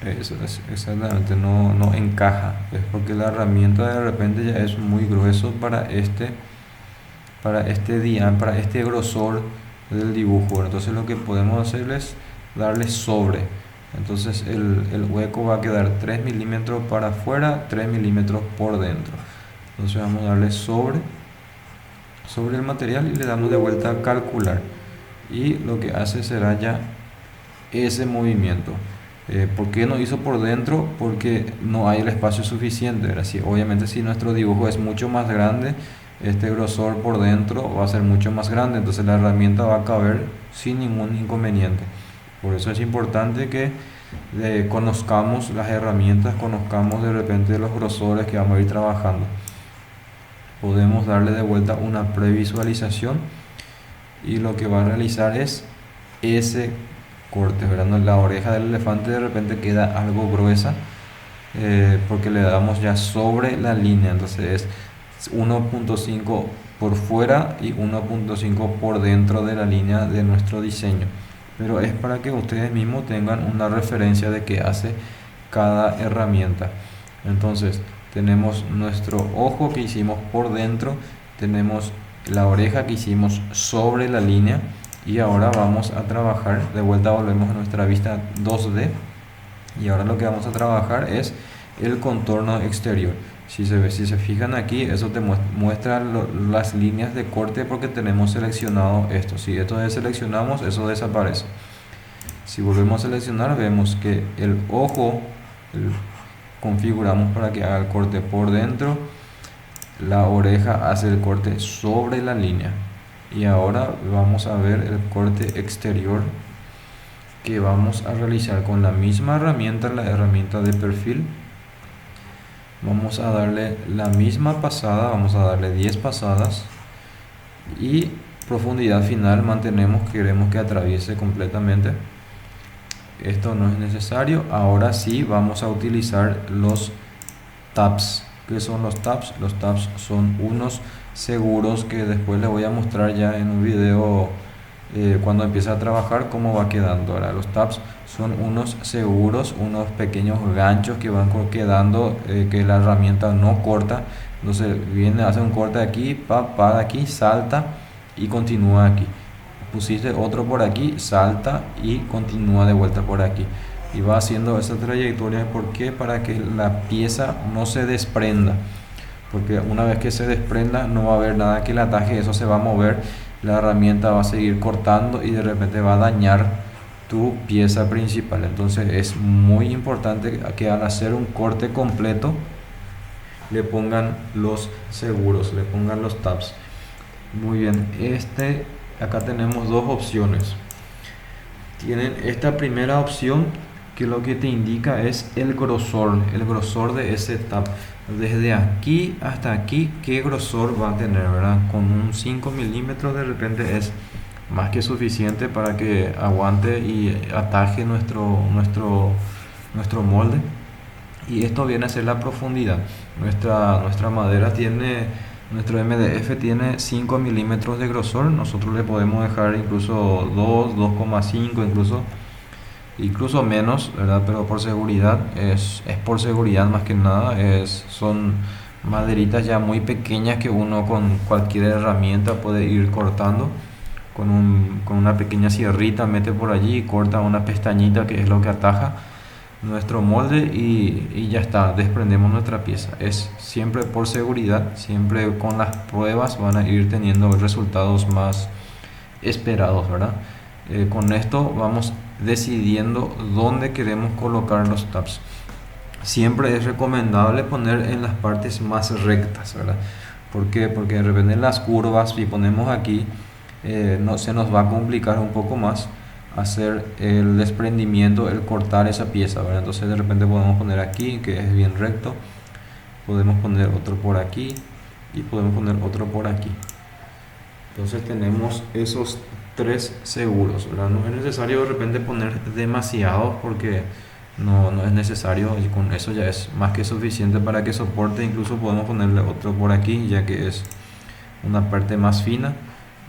Eso es exactamente, no encaja, es porque la herramienta de repente ya es muy grueso para este grosor del dibujo. Entonces lo que podemos hacer es darle sobre, entonces el hueco va a quedar 3 milímetros para afuera, 3 milímetros por dentro. Entonces vamos a darle sobre el material y le damos de vuelta a calcular, y lo que hace será ya ese movimiento. ¿Por qué no hizo por dentro? Porque no hay el espacio suficiente. Obviamente si nuestro dibujo es mucho más grande, este grosor por dentro va a ser mucho más grande, entonces la herramienta va a caber sin ningún inconveniente. Por eso es importante que conozcamos las herramientas, conozcamos de repente los grosores que vamos a ir trabajando. Podemos darle de vuelta una previsualización y lo que va a realizar es ese corte, ¿verdad? La oreja del elefante de repente queda algo gruesa porque le damos ya sobre la línea, entonces es 1.5 por fuera y 1.5 por dentro de la línea de nuestro diseño, pero es para que ustedes mismos tengan una referencia de qué hace cada herramienta. Entonces tenemos nuestro ojo que hicimos por dentro, tenemos la oreja que hicimos sobre la línea, y ahora vamos a trabajar, de vuelta volvemos a nuestra vista 2D, y ahora lo que vamos a trabajar es el contorno exterior. Si se fijan aquí, eso te muestra las líneas de corte porque tenemos seleccionado esto. Si esto deseleccionamos, eso desaparece. Si volvemos a seleccionar, vemos que el ojo configuramos para que haga el corte por dentro, la oreja hace el corte sobre la línea, y ahora vamos a ver el corte exterior que vamos a realizar con la misma herramienta, la herramienta de perfil. Vamos a darle la misma pasada, vamos a darle 10 pasadas, y profundidad final mantenemos, queremos que atraviese completamente. Esto no es necesario. Ahora sí vamos a utilizar los tabs. ¿Qué son los tabs? Los tabs son unos seguros que después les voy a mostrar ya en un video cuando empiece a trabajar cómo va quedando. Ahora los tabs son unos seguros, unos pequeños ganchos que van quedando, que la herramienta no corta. Entonces viene, hace un corte aquí, para aquí, salta y continúa aquí. Pusiste otro por aquí, salta y continúa de vuelta por aquí, y va haciendo esa trayectoria. ¿Por qué? Para que la pieza no se desprenda, porque una vez que se desprenda no va a haber nada que la ataje, eso se va a mover, la herramienta va a seguir cortando y de repente va a dañar tu pieza principal. Entonces es muy importante que al hacer un corte completo le pongan los seguros, le pongan los tabs. Muy bien, acá tenemos dos opciones. tienen esta primera opción que lo que te indica es el grosor de ese tab. Desde aquí hasta aquí, qué grosor va a tener, ¿verdad? Con un 5 milímetros de repente es más que suficiente para que aguante y ataje nuestro molde. Y esto viene a ser la profundidad. Nuestra madera tiene, nuestro MDF tiene 5 milímetros de grosor. Nosotros le podemos dejar incluso 2,5 incluso menos, ¿verdad? Pero por seguridad, es por seguridad más que nada. Son maderitas ya muy pequeñas que uno con cualquier herramienta puede ir cortando. Con una pequeña sierrita mete por allí y corta una pestañita que es lo que ataja nuestro molde y ya está, desprendemos nuestra pieza. Es siempre por seguridad, siempre con las pruebas van a ir teniendo resultados más esperados, ¿verdad? Con esto vamos decidiendo dónde queremos colocar los tabs. Siempre es recomendable poner en las partes más rectas, ¿verdad? ¿Por qué? Porque de repente en las curvas, si ponemos aquí, no se nos va a complicar un poco más hacer el desprendimiento, el cortar esa pieza, ¿verdad? Entonces de repente podemos poner aquí que es bien recto, podemos poner otro por aquí y podemos poner otro por aquí. Entonces tenemos esos tres seguros, ¿verdad? No es necesario de repente poner demasiado porque no es necesario, y con eso ya es más que suficiente para que soporte. Incluso podemos ponerle otro por aquí ya que es una parte más fina,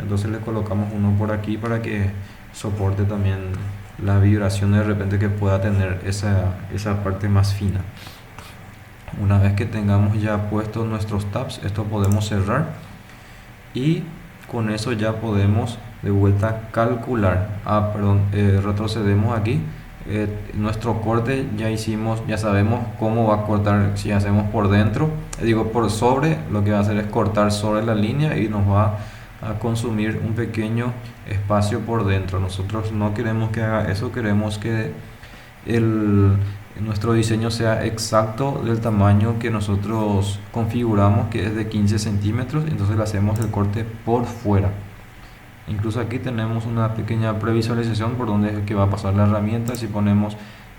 entonces le colocamos uno por aquí para que soporte también la vibración de repente que pueda tener esa parte más fina. Una vez que tengamos ya puestos nuestros tabs, esto podemos cerrar y con eso ya podemos de vuelta calcular. Retrocedemos aquí. Nuestro corte ya sabemos cómo va a cortar. Si hacemos por dentro, por sobre, lo que va a hacer es cortar sobre la línea y nos va a consumir un pequeño espacio por dentro. Nosotros no queremos que haga eso, queremos que nuestro diseño sea exacto del tamaño que nosotros configuramos, que es de 15 centímetros. Entonces le hacemos el corte por fuera. Incluso aquí tenemos una pequeña previsualización por donde es que va a pasar la herramienta. Si ponemos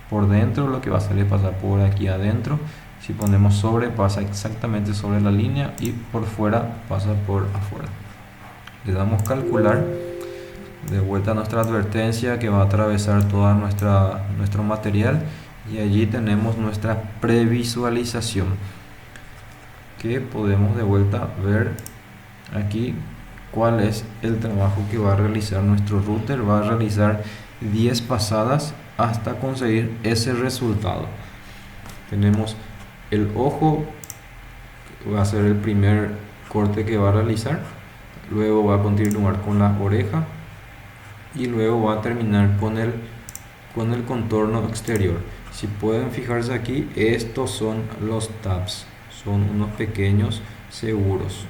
por dentro, lo que va a hacer es pasar por aquí adentro. Si ponemos sobre, pasa exactamente sobre la línea, y por fuera pasa por afuera. Le damos calcular. De vuelta a nuestra advertencia que va a atravesar toda nuestro material, y allí tenemos nuestra previsualización que podemos de vuelta ver aquí cuál es el trabajo que va a realizar nuestro router. Va a realizar 10 pasadas hasta conseguir ese resultado. Tenemos el ojo, va a ser el primer corte que va a realizar, luego va a continuar con la oreja y luego va a terminar con el contorno exterior. Si pueden fijarse aquí, estos son los tabs, son unos pequeños seguros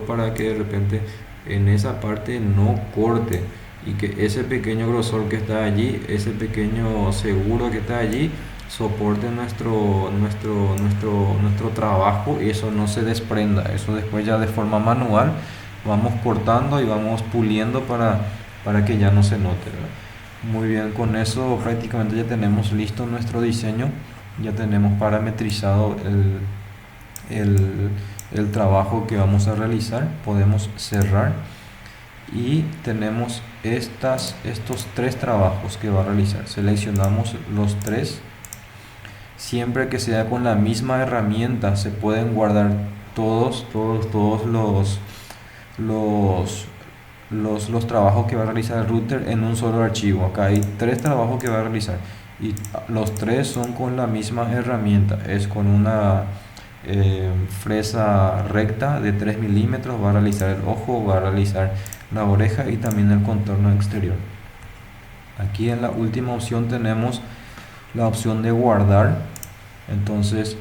para que de repente en esa parte no corte, y que ese pequeño grosor que está allí, ese pequeño seguro que está allí, soporte nuestro trabajo, y eso no se desprenda. Eso después ya de forma manual vamos cortando y vamos puliendo para que ya no se note, ¿verdad? Muy bien, con eso prácticamente ya tenemos listo nuestro diseño, ya tenemos parametrizado el trabajo que vamos a realizar. Podemos cerrar y tenemos estos tres trabajos que va a realizar. Seleccionamos los tres. Siempre que sea con la misma herramienta se pueden guardar todos los trabajos que va a realizar el router en un solo archivo. Acá hay tres trabajos que va a realizar y los tres son con la misma herramienta. Es con una fresa recta de 3 milímetros. Va a realizar el ojo, va a realizar la oreja y también el contorno exterior. Aquí en la última opción tenemos la opción de guardar. Entonces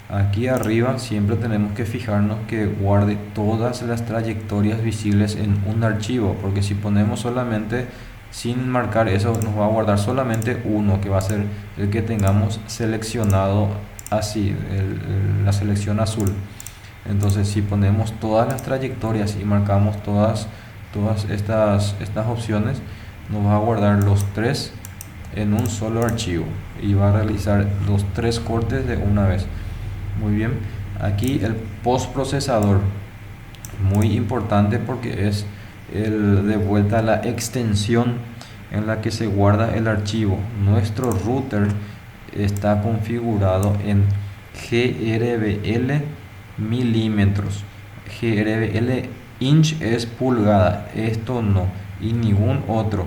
aquí arriba siempre tenemos que fijarnos que guarde todas las trayectorias visibles en un archivo, porque si ponemos solamente sin marcar eso, nos va a guardar solamente uno, que va a ser el que tengamos seleccionado así, la selección azul. Entonces si ponemos todas las trayectorias y marcamos todas estas opciones, nos va a guardar los tres en un solo archivo y va a realizar los tres cortes de una vez. Muy bien, aquí el postprocesador, muy importante porque es de vuelta la extensión en la que se guarda el archivo. Nuestro router está configurado en GRBL milímetros. GRBL inch es pulgada, esto no, y ningún otro.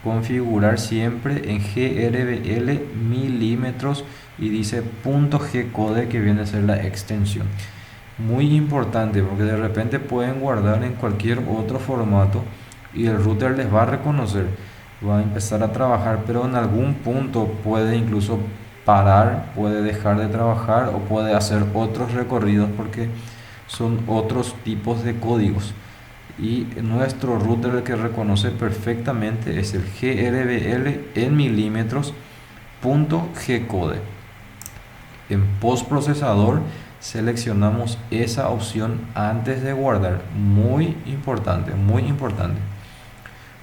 Configurar siempre en GRBL milímetros y dice .gcode, que viene a ser la extensión. Muy importante porque de repente pueden guardar en cualquier otro formato y el router les va a reconocer, va a empezar a trabajar, pero en algún punto puede incluso parar, puede dejar de trabajar o puede hacer otros recorridos porque son otros tipos de códigos. Y nuestro router, el que reconoce perfectamente, es el GRBL en milímetros .gcode. En postprocesador seleccionamos esa opción antes de guardar. Muy importante, muy importante.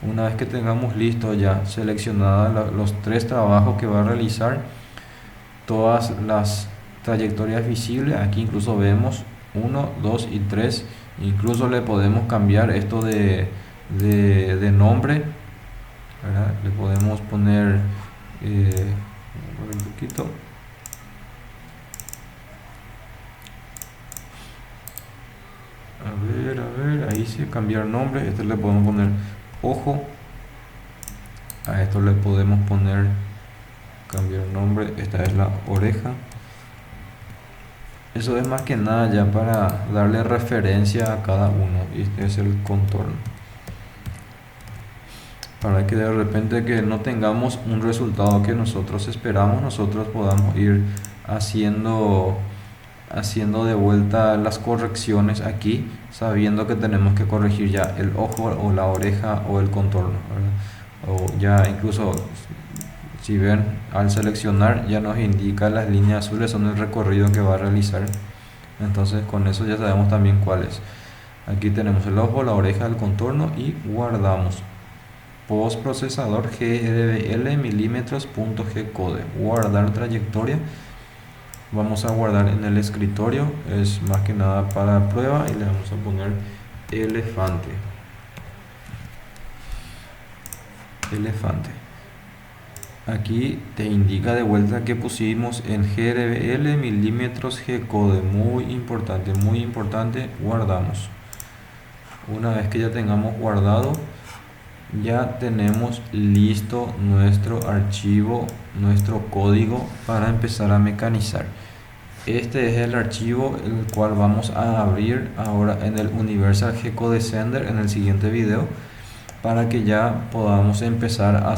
Una vez que tengamos listo ya seleccionadas los tres trabajos que va a realizar, todas las trayectorias visibles, aquí incluso vemos 1, 2 y 3. Incluso le podemos cambiar esto de nombre, ¿verdad? Le podemos poner un poquito. A ver, ahí sí, cambiar nombre. Este le podemos poner ojo. A esto le podemos poner cambiar nombre. Esta es la oreja. Eso es más que nada ya para darle referencia a cada uno. Y este es el contorno, para que de repente que no tengamos un resultado que nosotros esperamos, nosotros podamos ir haciendo de vuelta las correcciones aquí, sabiendo que tenemos que corregir ya el ojo o la oreja o el contorno, ¿verdad? O ya incluso, si ven, al seleccionar ya nos indica las líneas azules son el recorrido que va a realizar. Entonces con eso ya sabemos también cuál es. Aquí tenemos el ojo, la oreja, el contorno y guardamos. Postprocesador GRBL milímetros.gcode. Guardar trayectoria. Vamos a guardar en el escritorio, es más que nada para prueba, y le vamos a poner elefante. Aquí te indica de vuelta que pusimos en GRBL milímetros Gcode. Muy importante, guardamos. Una vez que ya tengamos guardado, ya tenemos listo nuestro archivo, nuestro código para empezar a mecanizar. Este es el archivo el cual vamos a abrir ahora en el Universal G-Code Sender en el siguiente video, para que ya podamos empezar a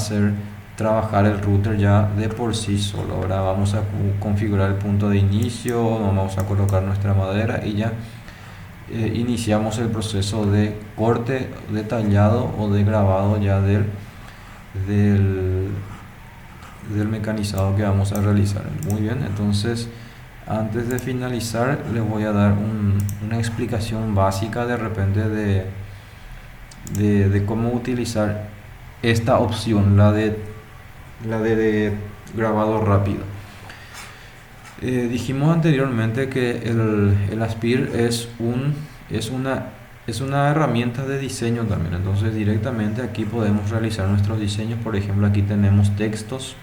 trabajar el router ya de por sí solo. Ahora vamos a configurar el punto de inicio, vamos a colocar nuestra madera y ya iniciamos el proceso de corte, detallado o de grabado ya del mecanizado que vamos a realizar. Muy bien, entonces antes de finalizar les voy a dar una explicación básica de repente de cómo utilizar esta opción, la de grabado rápido. Dijimos anteriormente que el Aspir es una herramienta de diseño también. Entonces directamente aquí podemos realizar nuestros diseños. Por ejemplo, aquí tenemos textos,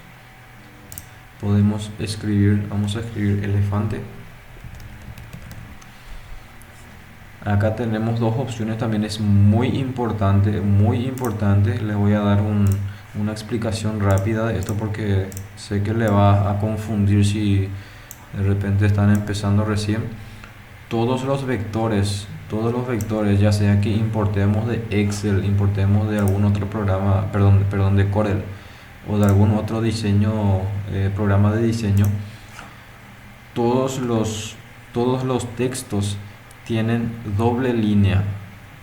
podemos escribir, vamos a escribir elefante. Acá tenemos dos opciones, también es muy importante. Les voy a dar una explicación rápida de esto porque sé que le va a confundir si de repente están empezando recién. Todos los vectores, ya sea que importemos de Excel, importemos de algún otro programa, perdón, de Corel o de algún otro diseño, programa de diseño, todos los textos tienen doble línea,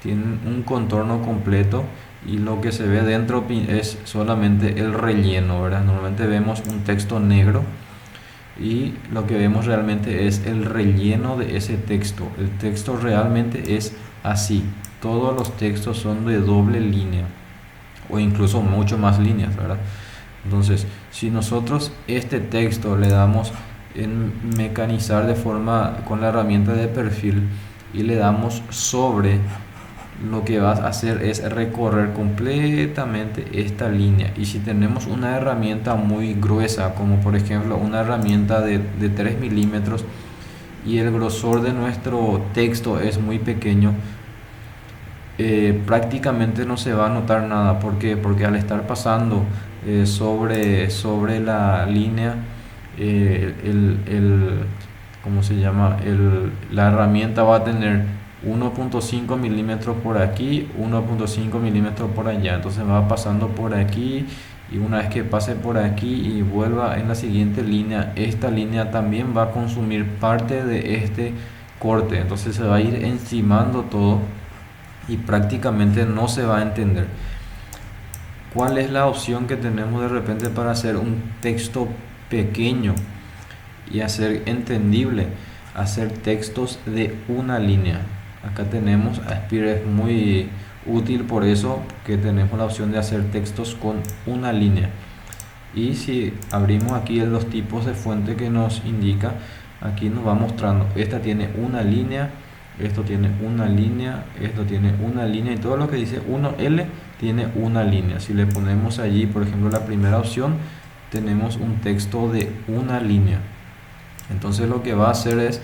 tienen un contorno completo, y lo que se ve dentro es solamente el relleno, ¿verdad? Normalmente vemos un texto negro y lo que vemos realmente es el relleno de ese texto. El texto realmente es así, todos los textos son de doble línea. o incluso mucho más líneas, ¿verdad? Entonces, si nosotros este texto le damos en mecanizar de forma con la herramienta de perfil y le damos sobre, lo que vas a hacer es recorrer completamente esta línea. Y si tenemos una herramienta muy gruesa, como por ejemplo una herramienta de 3 milímetros, y el grosor de nuestro texto es muy pequeño, prácticamente no se va a notar nada. ¿Por qué? Porque al estar pasando sobre la línea, ¿cómo se llama? La herramienta va a tener 1.5 milímetros por aquí, 1.5 milímetros por allá. Entonces va pasando por aquí, y una vez que pase por aquí y vuelva en la siguiente línea, esta línea también va a consumir parte de este corte. Entonces se va a ir encimando todo y prácticamente no se va a entender. ¿Cuál es la opción que tenemos de repente para hacer un texto pequeño y hacer entendible? Hacer textos de una línea. Acá tenemos Aspire, es muy útil por eso, que tenemos la opción de hacer textos con una línea. Y si abrimos aquí los tipos de fuente que nos indica, aquí nos va mostrando, esta tiene una línea, esto tiene una línea, esto tiene una línea, y todo lo que dice 1L tiene una línea. Si le ponemos allí, por ejemplo, la primera opción, tenemos un texto de una línea. Entonces lo que va a hacer es,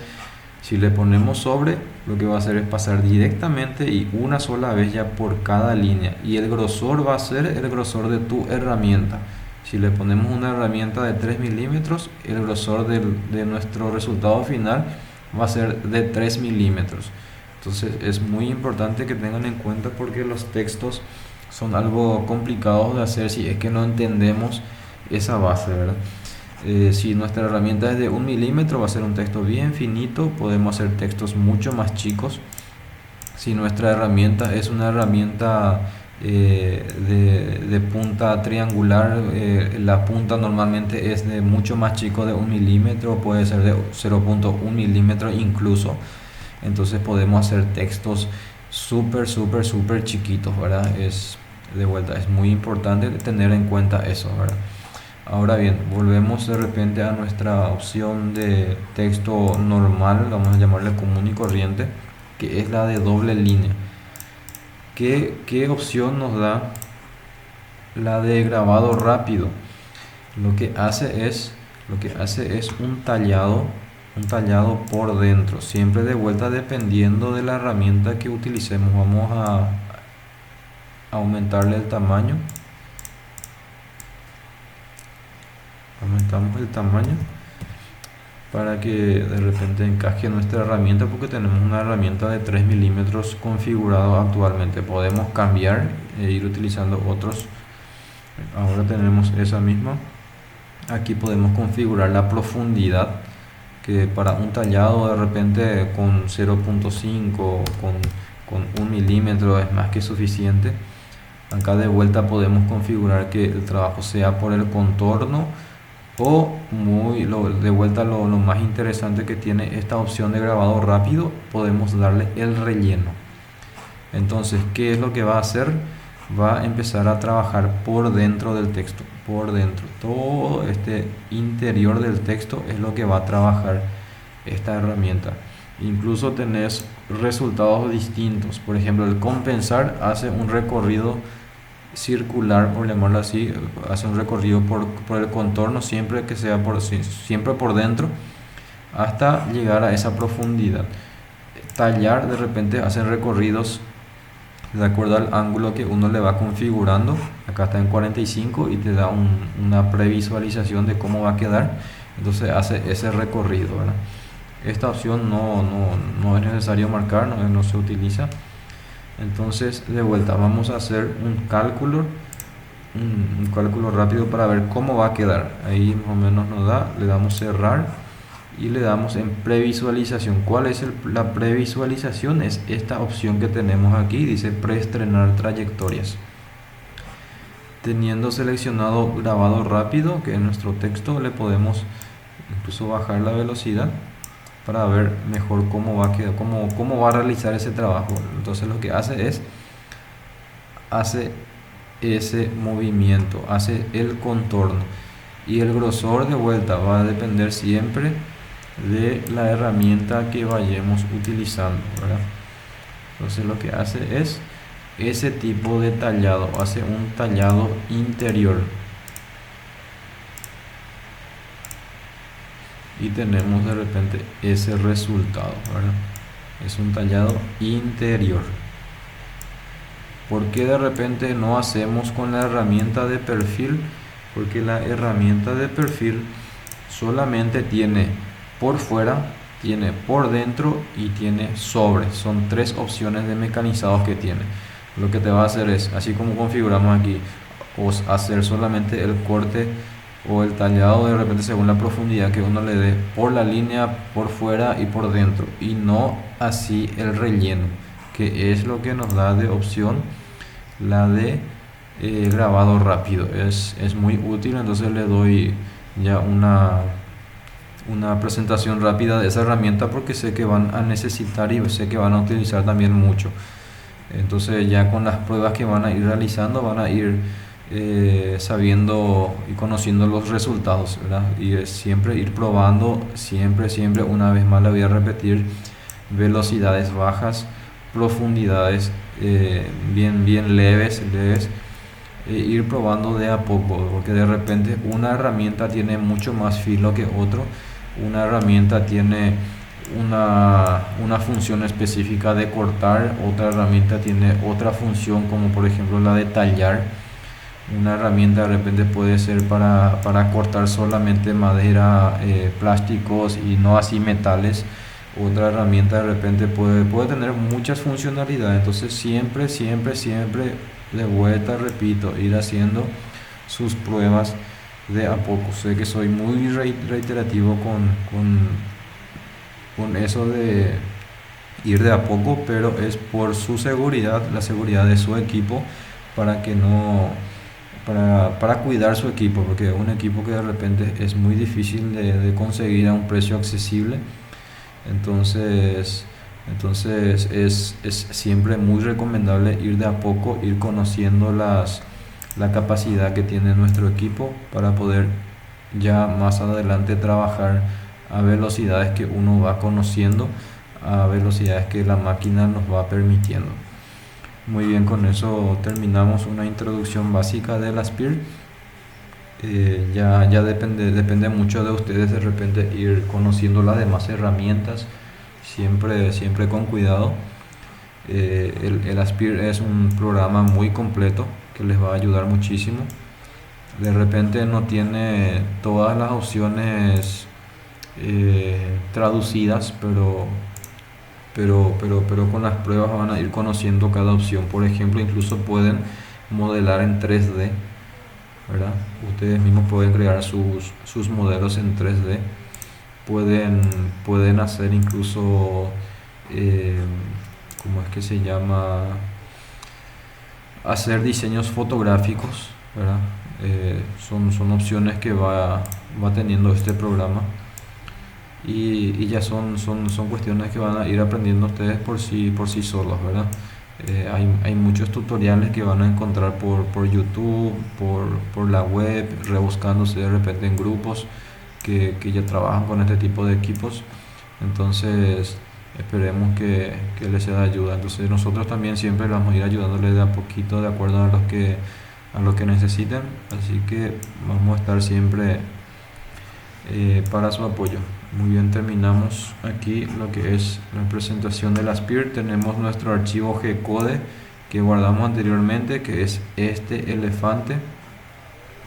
si le ponemos sobre, lo que va a hacer es pasar directamente y una sola vez ya por cada línea, y el grosor va a ser el grosor de tu herramienta. Si le ponemos una herramienta de 3 milímetros, el grosor de nuestro resultado final va a ser de 3 milímetros. Entonces es muy importante que tengan en cuenta, porque los textos son algo complicados de hacer si es que no entendemos esa base, ¿verdad? Si nuestra herramienta es de 1 milímetro, va a ser un texto bien finito. Podemos hacer textos mucho más chicos. Si nuestra herramienta es una herramienta de punta triangular, la punta normalmente es de mucho más chico, de 1 milímetro, puede ser de 0.1 milímetro incluso. Entonces podemos hacer textos súper chiquitos, ¿verdad? De vuelta, es muy importante tener en cuenta eso, ¿verdad? Ahora bien, volvemos de repente a nuestra opción de texto normal, vamos a llamarle común y corriente, que es la de doble línea. ¿Qué opción nos da la de grabado rápido? Lo que hace es un tallado por dentro, siempre de vuelta dependiendo de la herramienta que utilicemos. Vamos a aumentarle el tamaño. Aumentamos el tamaño para que de repente encaje nuestra herramienta, porque tenemos una herramienta de 3 milímetros configurado actualmente. Podemos cambiar e ir utilizando otros. Ahora tenemos esa misma. Aquí podemos configurar la profundidad, que para un tallado de repente con 0.5, con 1 milímetro es más que suficiente. Acá de vuelta podemos configurar que el trabajo sea por el contorno, o de vuelta lo más interesante que tiene esta opción de grabado rápido, podemos darle el relleno. Entonces, ¿qué es lo que va a hacer? Va a empezar a trabajar por dentro del texto, por dentro. Todo este interior del texto es lo que va a trabajar esta herramienta. Incluso tenés resultados distintos. Por ejemplo, el compensar hace un recorrido circular, por llamarlo así, hace un recorrido por el contorno, siempre que sea siempre por dentro, hasta llegar a esa profundidad. Tallar, de repente hacen recorridos de acuerdo al ángulo que uno le va configurando. Acá está en 45 y te da una previsualización de cómo va a quedar. Entonces hace ese recorrido, ¿verdad? Esta opción no es necesario marcar, no se utiliza. Entonces de vuelta vamos a hacer un cálculo rápido para ver cómo va a quedar. Ahí más o menos nos da, le damos cerrar y le damos en previsualización. ¿Cuál es la previsualización? Es esta opción que tenemos aquí, dice preestrenar trayectorias. Teniendo seleccionado grabado rápido, que es nuestro texto, le podemos incluso bajar la velocidad para ver mejor cómo va a quedar, cómo va a realizar ese trabajo. Entonces lo que hace es ese movimiento, hace el contorno. Y el grosor de vuelta va a depender siempre de la herramienta que vayamos utilizando, ¿verdad? Entonces lo que hace es ese tipo de tallado, hace un tallado interior. Y tenemos de repente ese resultado, ¿verdad? Es un tallado interior. ¿Por qué de repente no hacemos con la herramienta de perfil? Porque la herramienta de perfil solamente tiene por fuera, tiene por dentro y tiene sobre. Son tres opciones de mecanizados que tiene. Lo que te va a hacer es, así como configuramos aquí, hacer solamente el corte o el tallado de repente según la profundidad que uno le dé por la línea, por fuera y por dentro, y no así el relleno, que es lo que nos da de opción la de grabado rápido. Es muy útil. Entonces le doy ya una presentación rápida de esa herramienta porque sé que van a necesitar y sé que van a utilizar también mucho. Entonces ya con las pruebas que van a ir realizando van a ir sabiendo y conociendo los resultados, ¿verdad? Y es siempre ir probando, siempre una vez más le voy a repetir: velocidades bajas, profundidades bien leves, ir probando de a poco, porque de repente una herramienta tiene mucho más filo que otro, una herramienta tiene una función específica de cortar, otra herramienta tiene otra función, como por ejemplo la de tallar. Una herramienta de repente puede ser para cortar solamente madera, plásticos y no así metales. Otra herramienta de repente puede tener muchas funcionalidades. Entonces siempre de vuelta, repito, ir haciendo sus pruebas de a poco. Sé que soy muy reiterativo con eso de ir de a poco, pero es por su seguridad, la seguridad de su equipo, para que no para cuidar su equipo, porque un equipo que de repente es muy difícil de conseguir a un precio accesible. Entonces es siempre muy recomendable ir de a poco, ir conociendo la capacidad que tiene nuestro equipo para poder ya más adelante trabajar a velocidades que uno va conociendo, a velocidades que la máquina nos va permitiendo. Muy bien, con eso terminamos una introducción básica del Aspire. Ya depende mucho de ustedes de repente ir conociendo las demás herramientas, siempre con cuidado. El Aspire es un programa muy completo que les va a ayudar muchísimo. De repente no tiene todas las opciones traducidas, pero con las pruebas van a ir conociendo cada opción. Por ejemplo, incluso pueden modelar en 3D, ¿verdad? Ustedes mismos pueden crear sus modelos en 3D. Pueden hacer incluso, ¿cómo es que se llama? Hacer diseños fotográficos, ¿verdad? Son opciones que va teniendo este programa. Y ya son cuestiones que van a ir aprendiendo ustedes por sí solos, ¿verdad? Hay muchos tutoriales que van a encontrar por YouTube, por la web, rebuscándose de repente en grupos que ya trabajan con este tipo de equipos. Entonces esperemos que les sea de ayuda. Entonces nosotros también siempre vamos a ir ayudándoles de a poquito de acuerdo a lo que necesiten. Así que vamos a estar siempre para su apoyo. Muy bien, terminamos aquí lo que es la presentación del Aspire. Tenemos nuestro archivo G-Code que guardamos anteriormente, que es este elefante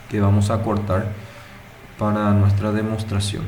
que vamos a cortar para nuestra demostración.